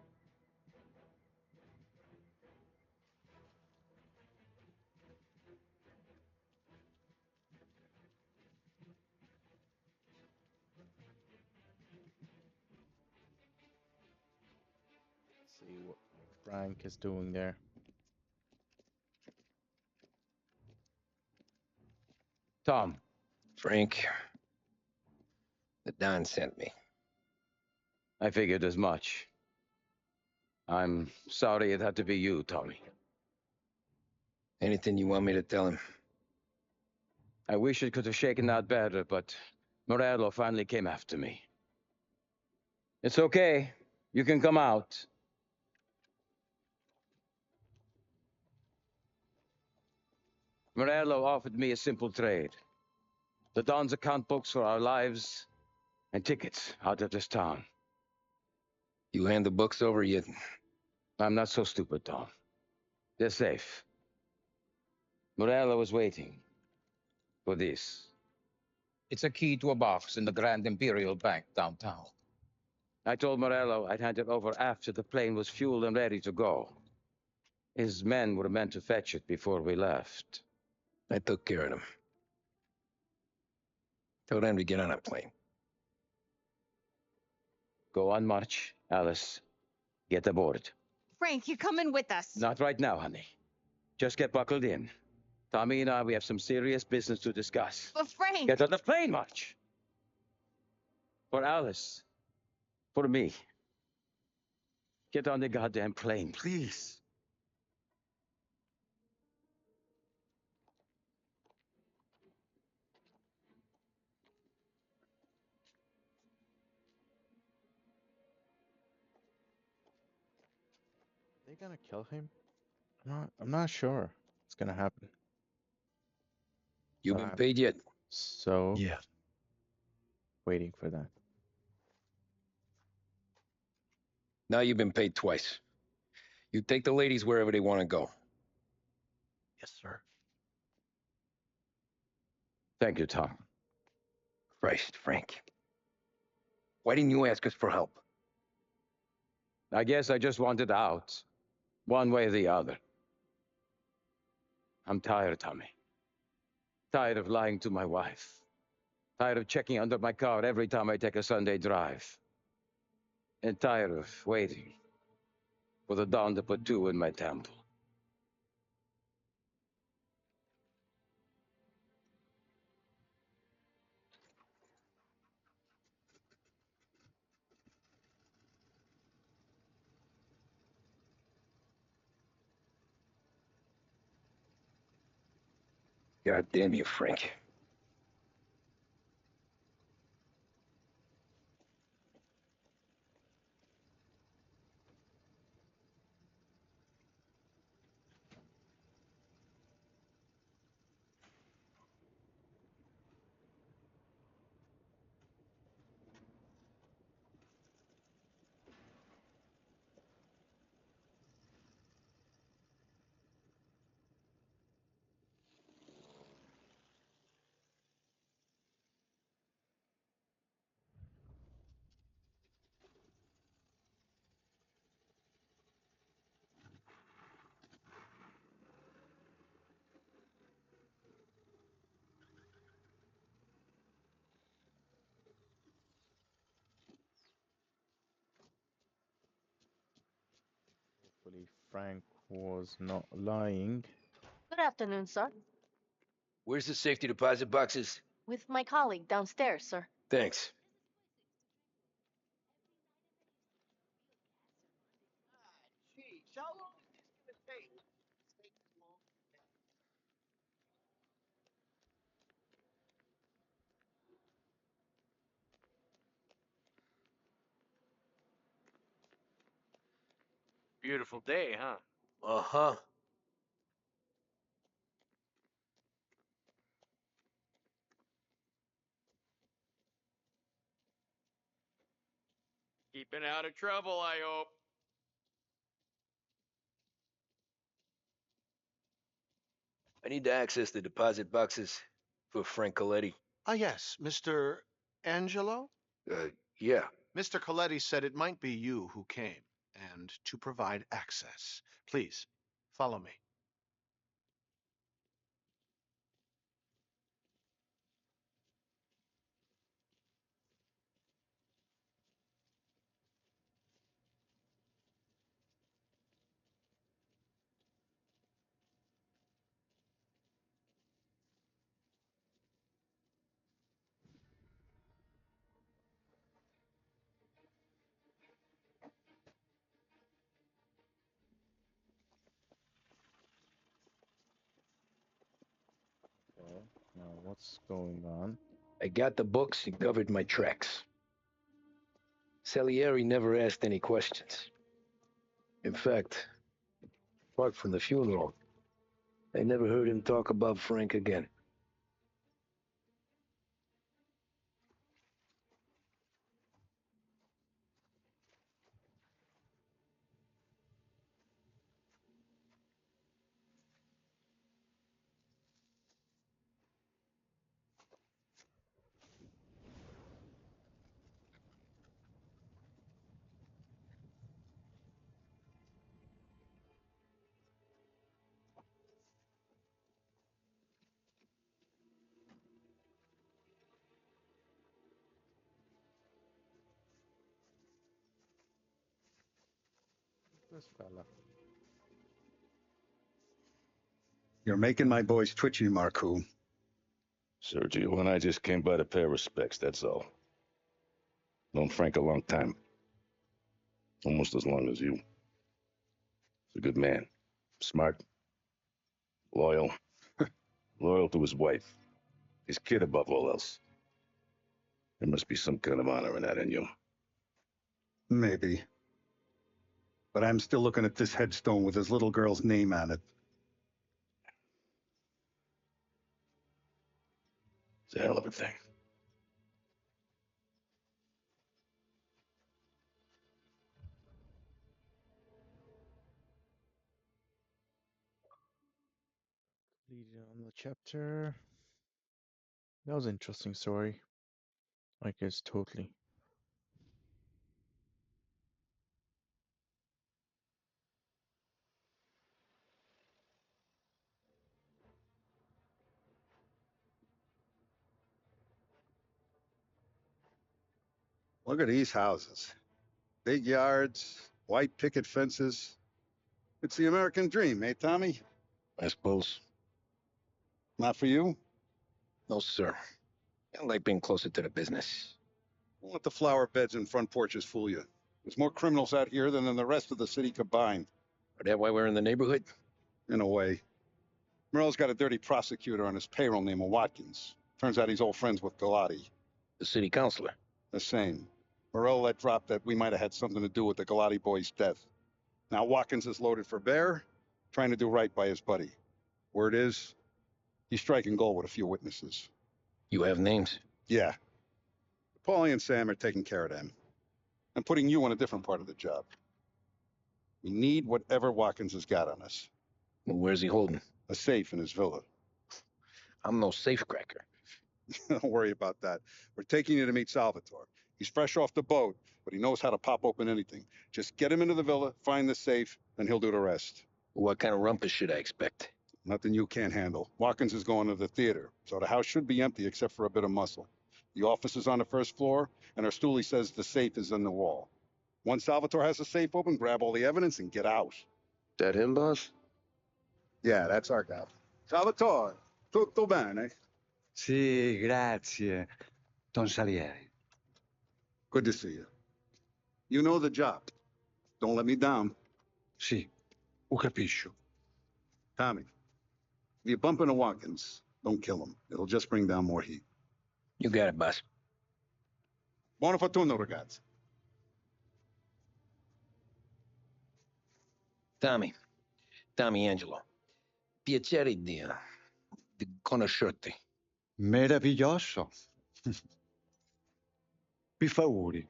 Let's see what Frank is doing there. Tom. Frank, the Don sent me. I figured as much. I'm sorry it had to be you, Tommy. Anything you want me to tell him? I wish it could have shaken out better, but Morello finally came after me. It's okay. You can come out. Morello offered me a simple trade. The Don's account books for our lives and tickets out of this town. You hand the books over yet? I'm not so stupid, Tom. They're safe. Morello was waiting for this. It's a key to a box in the Grand Imperial Bank downtown. I told Morello I'd hand it over after the plane was fueled and ready to go. His men were meant to fetch it before we left. I took care of them. Told them to get on a plane. Go on, March. Alice, get aboard. Frank, you're coming with us. Not right now, honey. Just get buckled in. Tommy and I, we have some serious business to discuss. But Frank... Get on the plane, March. For Alice. For me. Get on the goddamn plane, please. Are they gonna kill him? I'm not sure what's gonna happen. You But been I'm paid yet? so Yeah. waiting for that. Now you've been paid twice. You take the ladies wherever they want to go. Yes, sir. Thank you, Tom. Christ, Frank. Why didn't you ask us for help? I guess I just wanted out. One way or the other. I'm tired, Tommy. Tired of lying to my wife. Tired of checking under my car every time I take a Sunday drive. And tired of waiting for the dawn to put two in my temple. God damn you, Frank. Hopefully Frank was not lying. Good afternoon, sir. Where's the safety deposit boxes? With my colleague downstairs, sir. Thanks. Jeez, how long is this gonna take? Beautiful day, huh? Uh-huh. Keeping out of trouble, I hope. I need to access the deposit boxes for Frank Coletti. Ah, yes, Mr. Angelo? Yeah. Mr. Coletti said it might be you who came, and to provide access. Please, follow me. Okay, now what's going on? I got the books and covered my tracks. Salieri never asked any questions. In fact, apart from the funeral, I never heard him talk about Frank again. This fella. You're making my boys twitchy, Marcoux. Sergio and I just came by to pay respects, that's all. Known Frank a long time. Almost as long as you. He's a good man. Smart. Loyal. Loyal to his wife. His kid above all else. There must be some kind of honor in that in you. Maybe. But I'm still looking at this headstone with his little girl's name on it. It's a hell of a thing. Lead on the chapter. That was an interesting story. I guess totally. Look at these houses. Big yards, white picket fences. It's the American dream, eh, Tommy? I suppose. Not for you? No, sir. I like being closer to the business. Don't let the flower beds and front porches fool you. There's more criminals out here than in the rest of the city combined. Is that why we're in the neighborhood? In a way. Morell's got a dirty prosecutor on his payroll named Watkins. Turns out he's old friends with Galati. The city councilor. The same. Morell let drop that we might have had something to do with the Galati boy's death. Now Watkins is loaded for bear, trying to do right by his buddy. Word is, he's striking gold with a few witnesses. You have names? Yeah. Paulie and Sam are taking care of them. I'm putting you on a different part of the job. We need whatever Watkins has got on us. Well, where's he holding? A safe in his villa. I'm no safecracker. Don't worry about that. We're taking you to meet Salvatore. He's fresh off the boat, but he knows how to pop open anything. Just get him into the villa, find the safe, and he'll do the rest. What kind of rumpus should I expect? Nothing you can't handle. Watkins is going to the theater, so the house should be empty except for a bit of muscle. The office is on the first floor, and our stoolie says the safe is in the wall. Once Salvatore has the safe open, grab all the evidence and get out. That him, boss? Yeah, that's our guy. Salvatore, tutto bene? Sì, grazie, Don Salieri. Good to see you. You know the job. Don't let me down. Sì, ho capisco. Tommy, if you bump into Watkins, don't kill him. It'll just bring down more heat. You got it, boss. Buona fortuna, ragazzi. Tommy Angelo. Piacere di conoscerti. Meraviglioso. Vi favori.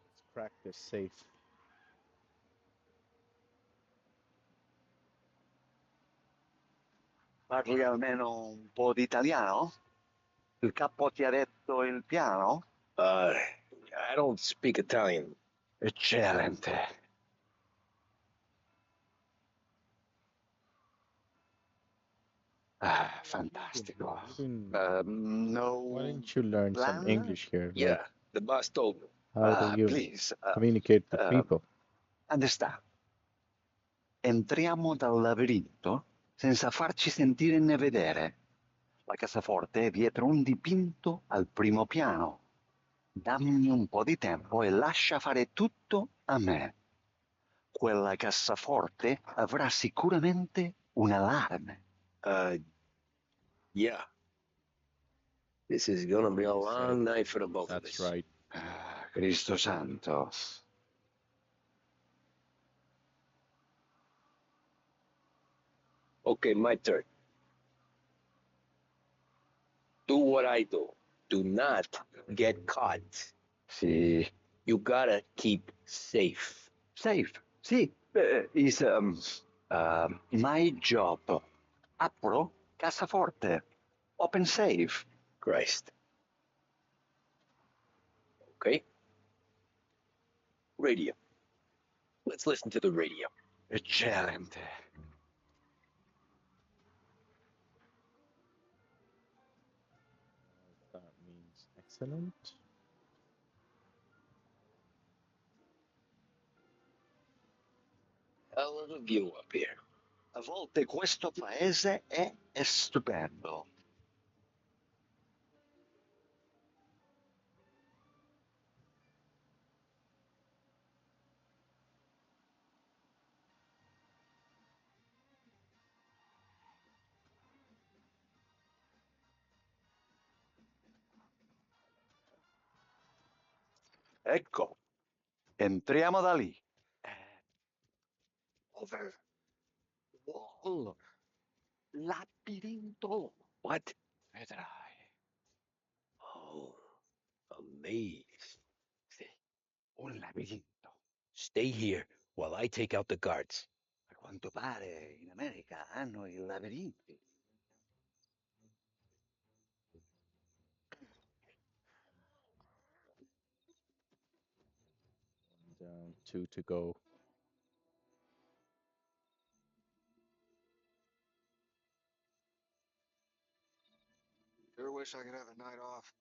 Let's crack this safe. Parli almeno un po' di italiano? Il capo ti ha detto il piano? I don't speak Italian. Eccellente. Ah, fantastico. No Why didn't you learn some plan? English here? Yeah, Like the boss told me. how do you Please. communicate with people? Understand. Entriamo dal labirinto senza farci sentire né vedere. La cassaforte è dietro un dipinto al primo piano. Dammi un po' di tempo e lascia fare tutto a me. Quella cassaforte avrà sicuramente un allarme. Yeah. This is gonna be a long night for the both of us. That's right. Cristo santo. Okay, my turn. Do what I do. Do not get caught. Sì. You gotta keep safe. Safe. Sì. Is my job. Apro cassaforte. Open safe. Christ. Okay? Radio. Let's listen to the radio. Eccellente. Excellent. Hell of a view up here. A volte questo paese è stupendo. Ecco, entriamo da lì. Over wall. Labirinto. What? Vedrai. Oh, a maze. Sì, un labirinto. Stay here while I take out the guards. A quanto pare in America hanno i labirinti. Down, 2 to go. Sure wish I could have a night off.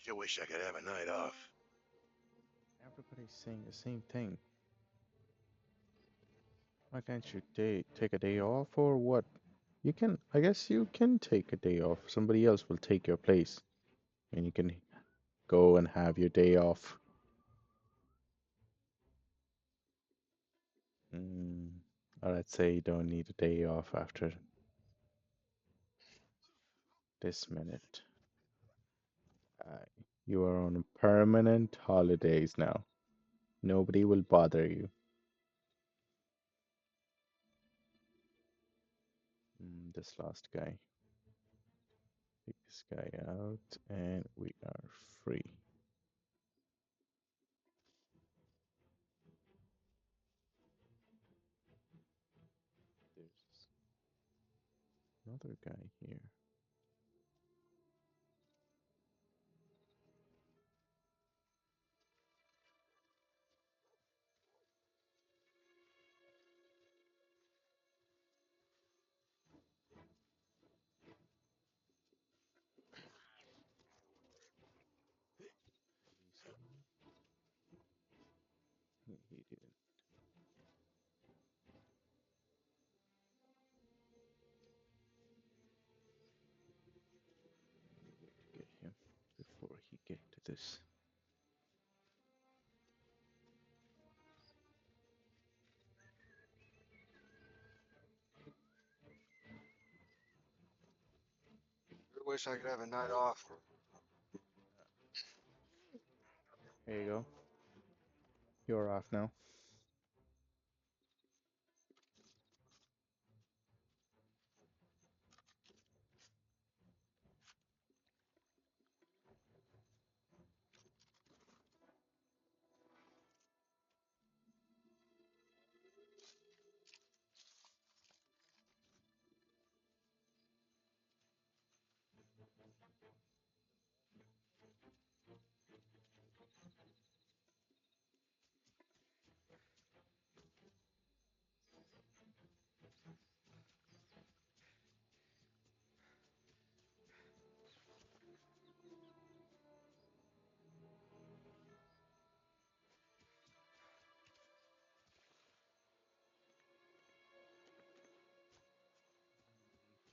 Sure wish I could have a night off. Everybody's saying the same thing. Why can't you take a day off or what? You can, I guess you can take a day off. Somebody else will take your place and you can go and have your day off. Or let's say you don't need a day off after this minute. You are on permanent holidays now. Nobody will bother you. This last guy. Take this guy out and we are free. There's another guy here. He didn't. Way to get him before he get to this. Sure wish I could have a night off. There you go. You're off now.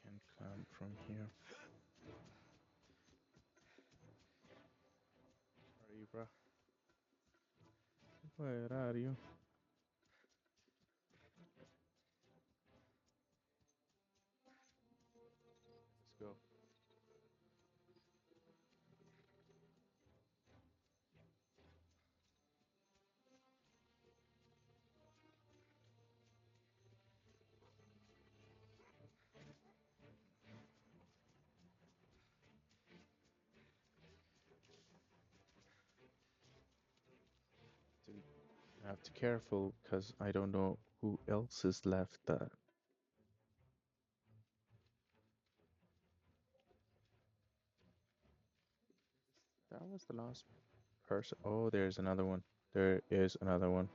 Can come from here. Where are you, bro? Where are you? Go. I have to be careful because I don't know who else is left. That was the last person. Oh, there's another one. There is another one.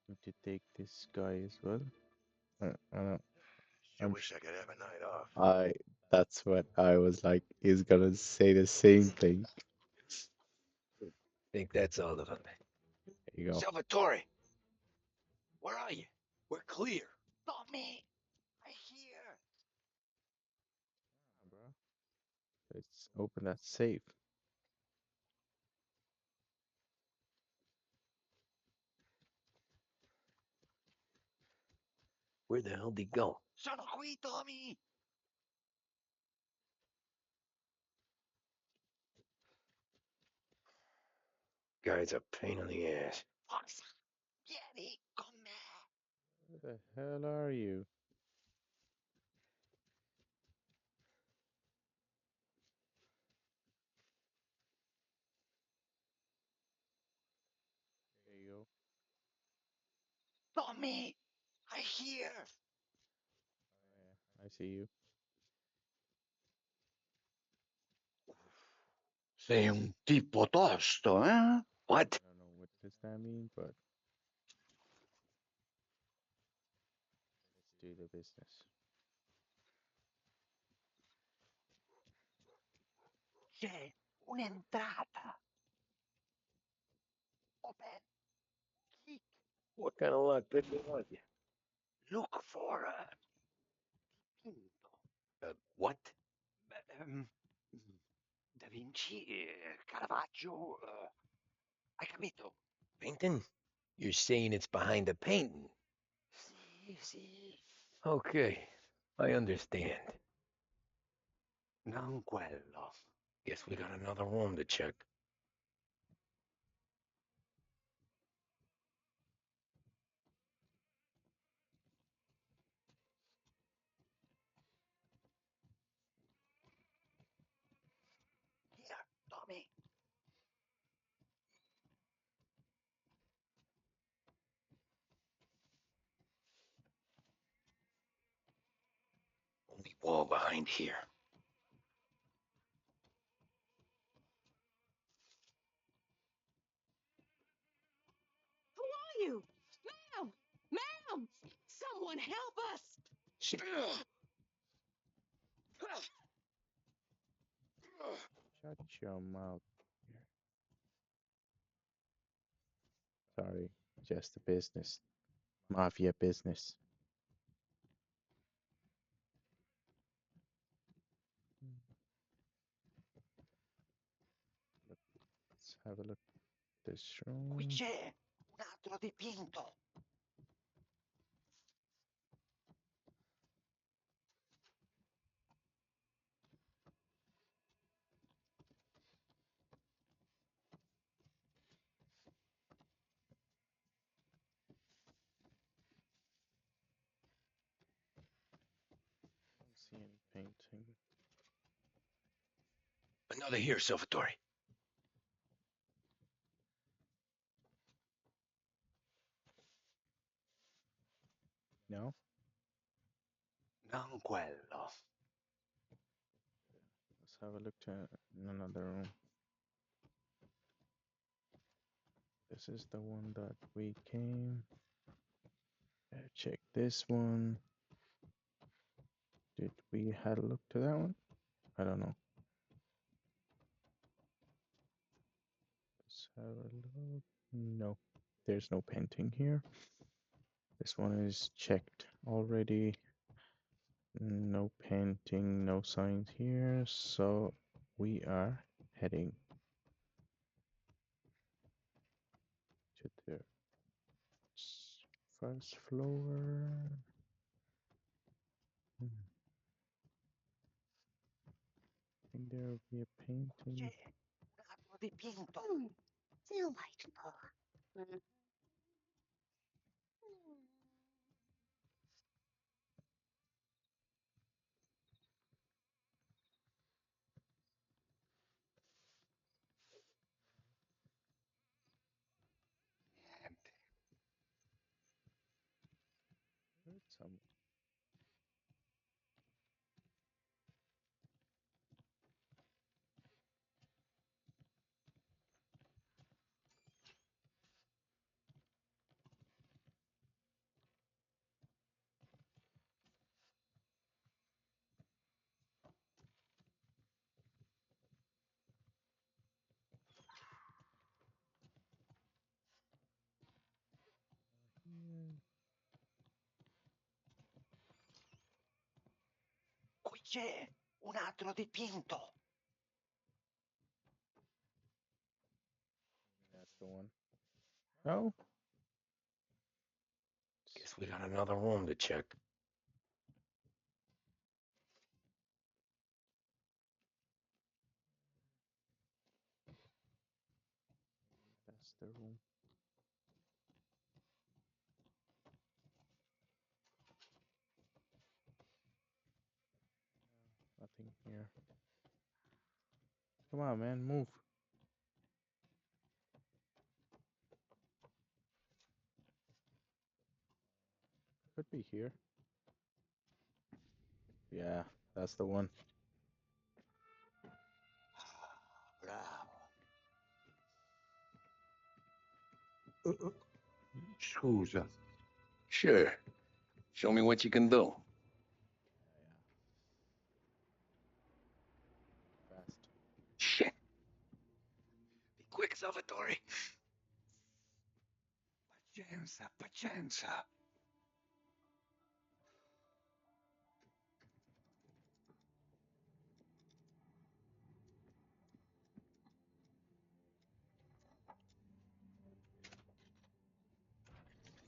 Need to take this guy as well. Sure wish I could have a night off. That's what I was like. He's gonna say the same thing. Think that's all of them. There you go. Salvatore! Where are you? We're clear. Tommy, I hear. Bro. Let's open that safe. Where the hell did he go? Sono qui, Tommy. Guy's a pain in the ass. Forza, vieni con me. Where the hell are you? There you go. Tommy, I hear. I see you. Sei un tipo tosto, eh? What? I don't know what does that mean, but let's do the business. C'è un'entrata. Open. Kick. What kind of luck did you want you? Look for a dipinto. What? Um, Da Vinci, Caravaggio. Hai capito? Painting? You're saying it's behind the painting? Sì, sì. Okay, I understand. Non quello. Guess we got another room to check. Here, Tommy. Only wall behind here. Who are you? Ma'am! Ma'am! Someone help us! Shit. Shut your mouth. Sorry, just the business. Mafia business. Let's have a look at this Qui room. c'è un altro dipinto. Don't see any painting. Another here, Salvatore. No? Non quello. Let's have a look to another room. This is the one that we came. Check this one. Did we had a look to that one? I don't know. Let's have a look. No, there's no painting here. This one is checked already. No painting, no signs here. So we are heading to the first floor. think there will be a painting. Dipinto. Delightful. Heard some. Qui c'è un altro dipinto. That's the one. Oh. Guess we got another room to check. That's the room. Nothing here. Come on, man, move. Could be here. Yeah, that's the one. Bravo. Scusa. Sure. Show me what you can do. Fast. Shit. Be quick, Salvatore. Pazienza, pazienza.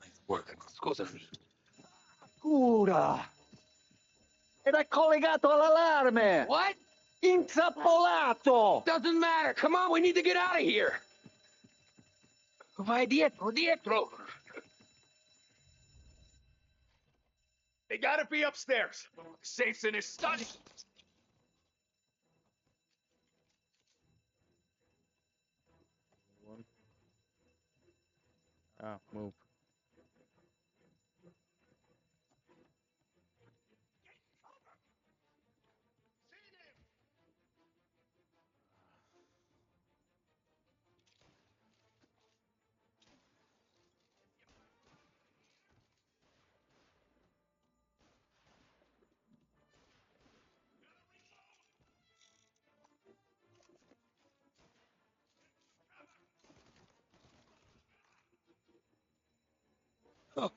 Nice work. Scusa. Cura! Era collegato all'allarme! What? Intrappolato! Doesn't matter. Come on, we need to get out of here. Vai dietro, dietro. They gotta be upstairs. Safe's in his study. One. Ah, move. Oh.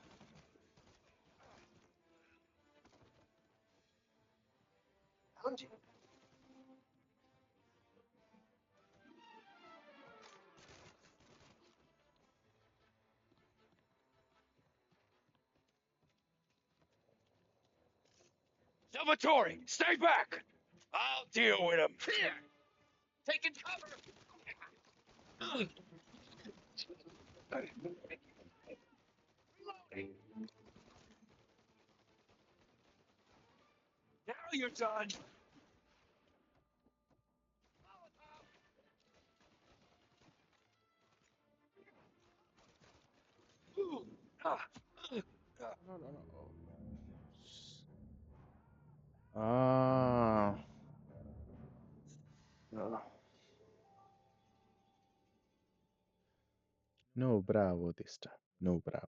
Salvatore, stay back. I'll deal with him. Here, taking cover. Reloading. Now you're done. Ooh. Ah. No, no, no. Ah. No bravo this time. No bravo.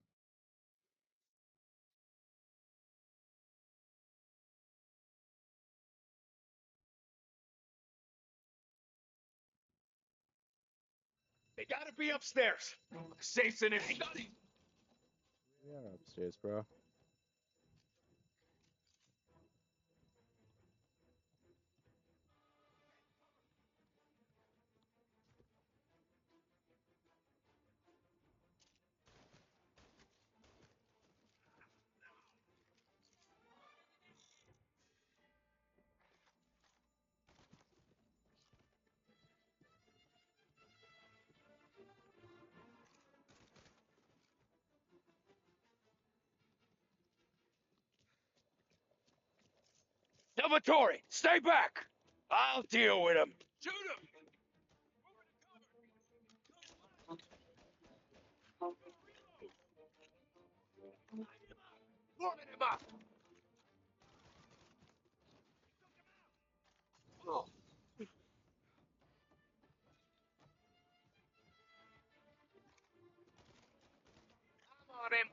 They gotta be upstairs. Safe's in his study. We are upstairs, bro. Salvatore, stay back! I'll deal with him. Shoot him! Loaded him up! Oh. I'm on him.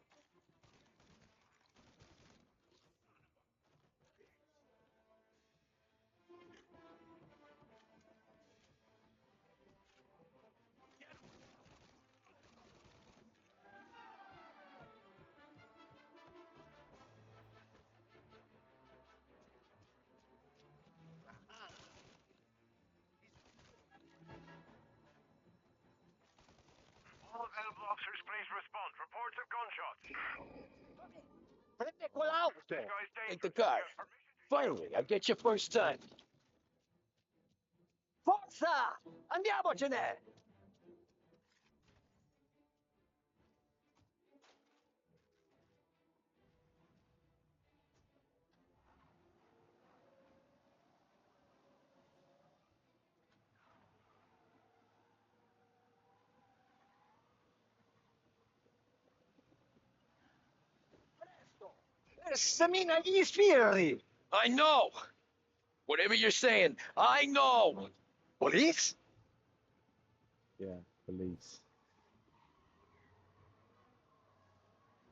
All available officers, please respond. Reports of gunshots. Prende quell'auto! This guy's Take the dangerous. car. Finally, I get your first time. Forza! Andiamocene! Semina gli sfiri! I know! Whatever you're saying, I know! Police? Yeah, police.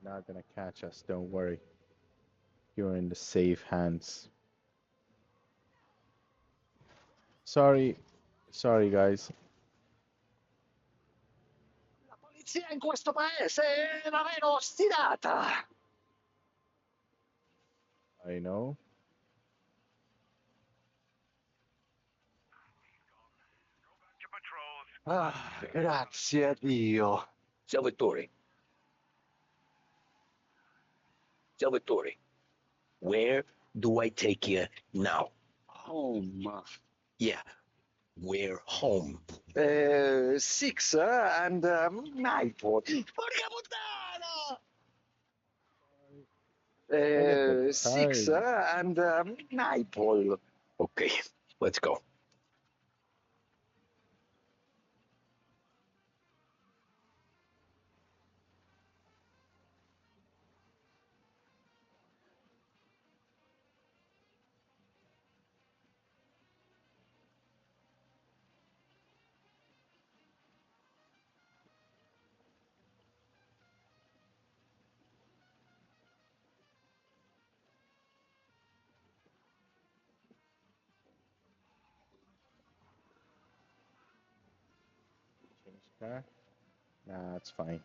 Not gonna catch us, don't worry. You're in the safe hands. Sorry, guys. La polizia in questo paese è una meno ostinata! I know. Ah, grazie a Dio. Salvatore. Salvatore. Where do I take you now? Home. Yeah, where home? 6 and Naples. Porca puttana! Look at the 6 time. and Naples. Okay, let's go. Change car? Nah, it's fine.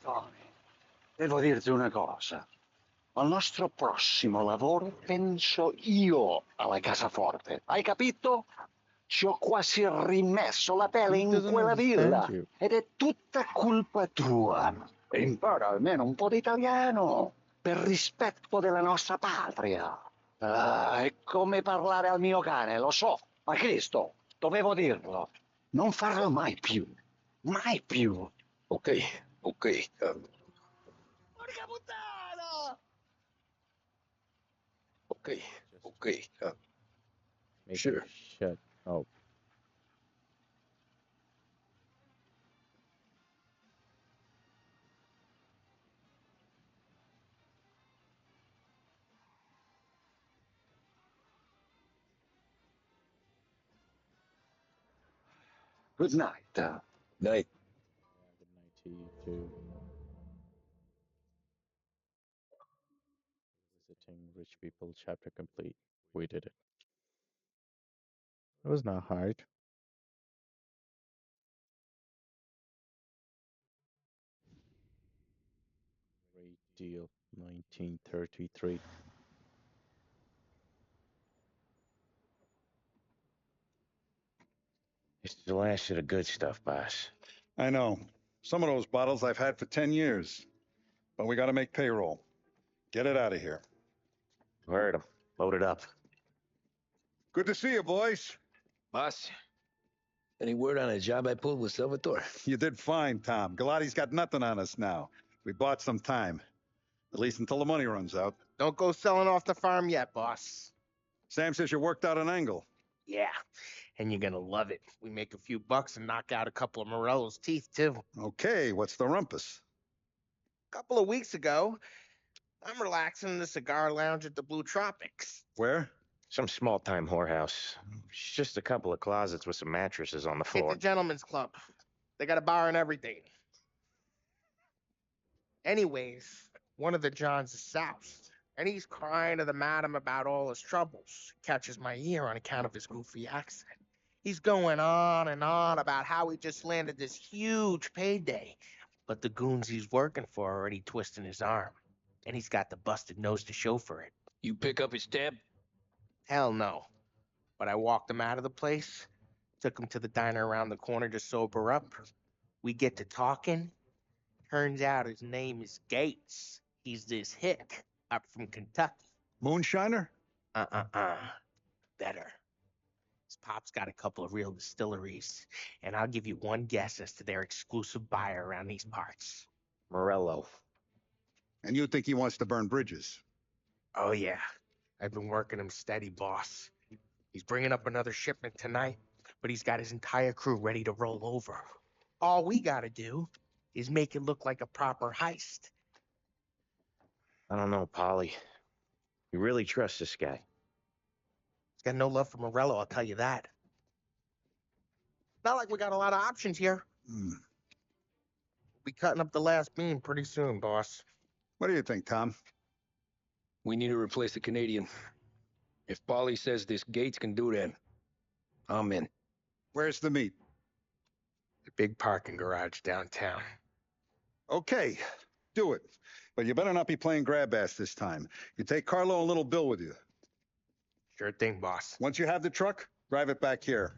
Tony, devo dirti una cosa. Al nostro prossimo lavoro penso io alla casaforte. Hai capito? Ci ho quasi rimesso la pelle He in doesn't quella understand villa. you. Ed è tutta colpa tua. Impara almeno un po' di italiano. Per rispetto della nostra patria. Ah, è come parlare al mio cane, lo so. Ma Cristo, dovevo dirlo. Non farlo mai più. Mai più. Ok, ok. Porca puttana! Okay, Just okay. make him Sure. shut up. Good night. Night. Yeah, good night to you too. Visiting rich people chapter complete. We did it. It was not hard. Great deal. 1933. This is the last of the good stuff, boss. I know. Some of those bottles I've had for 10 years. But we gotta make payroll. Get it out of here. Heard him. Load it up. Good to see you, boys. Boss, any word on a job I pulled with Salvatore? You did fine, Tom. Galati's got nothing on us now. We bought some time. At least until the money runs out. Don't go selling off the farm yet, boss. Sam says you worked out an angle. Yeah, and you're gonna love it. We make a few bucks and knock out a couple of Morello's teeth, too. Okay, what's the rumpus? A couple of weeks ago, I'm relaxing in the cigar lounge at the Blue Tropics. Where? Some small-time whorehouse. It's just a couple of closets with some mattresses on the It's floor. a gentleman's club. They got a bar and everything. Anyways, one of the Johns is soused, and he's crying to the madam about all his troubles. Catches my ear on account of his goofy accent. He's going on and on about how he just landed this huge payday, but the goons he's working for are already twisting his arm, and he's got the busted nose to show for it. You pick up his tab? Hell no. But I walked him out of the place, took him to the diner around the corner to sober up. We get to talking. Turns out his name is Gates. He's this hick up from Kentucky. Moonshiner? Better. His pop's got a couple of real distilleries, and I'll give you one guess as to their exclusive buyer around these parts. Morello. And you think he wants to burn bridges? Oh, yeah. I've been working him steady, boss. He's bringing up another shipment tonight, but he's got his entire crew ready to roll over. All we gotta do is make it look like a proper heist. I don't know, Polly. You really trust this guy? He's got no love for Morello, I'll tell you that. Not like we got a lot of options here. We'll be cutting up the last beam pretty soon, boss. What do you think, Tom? We need to replace the Canadian. If Polly says this Gates can do that, I'm in. Where's the meet? The big parking garage downtown. Okay, do it. But you better not be playing grab ass this time. You take Carlo and Little Bill with you. Sure thing, boss. Once you have the truck, drive it back here.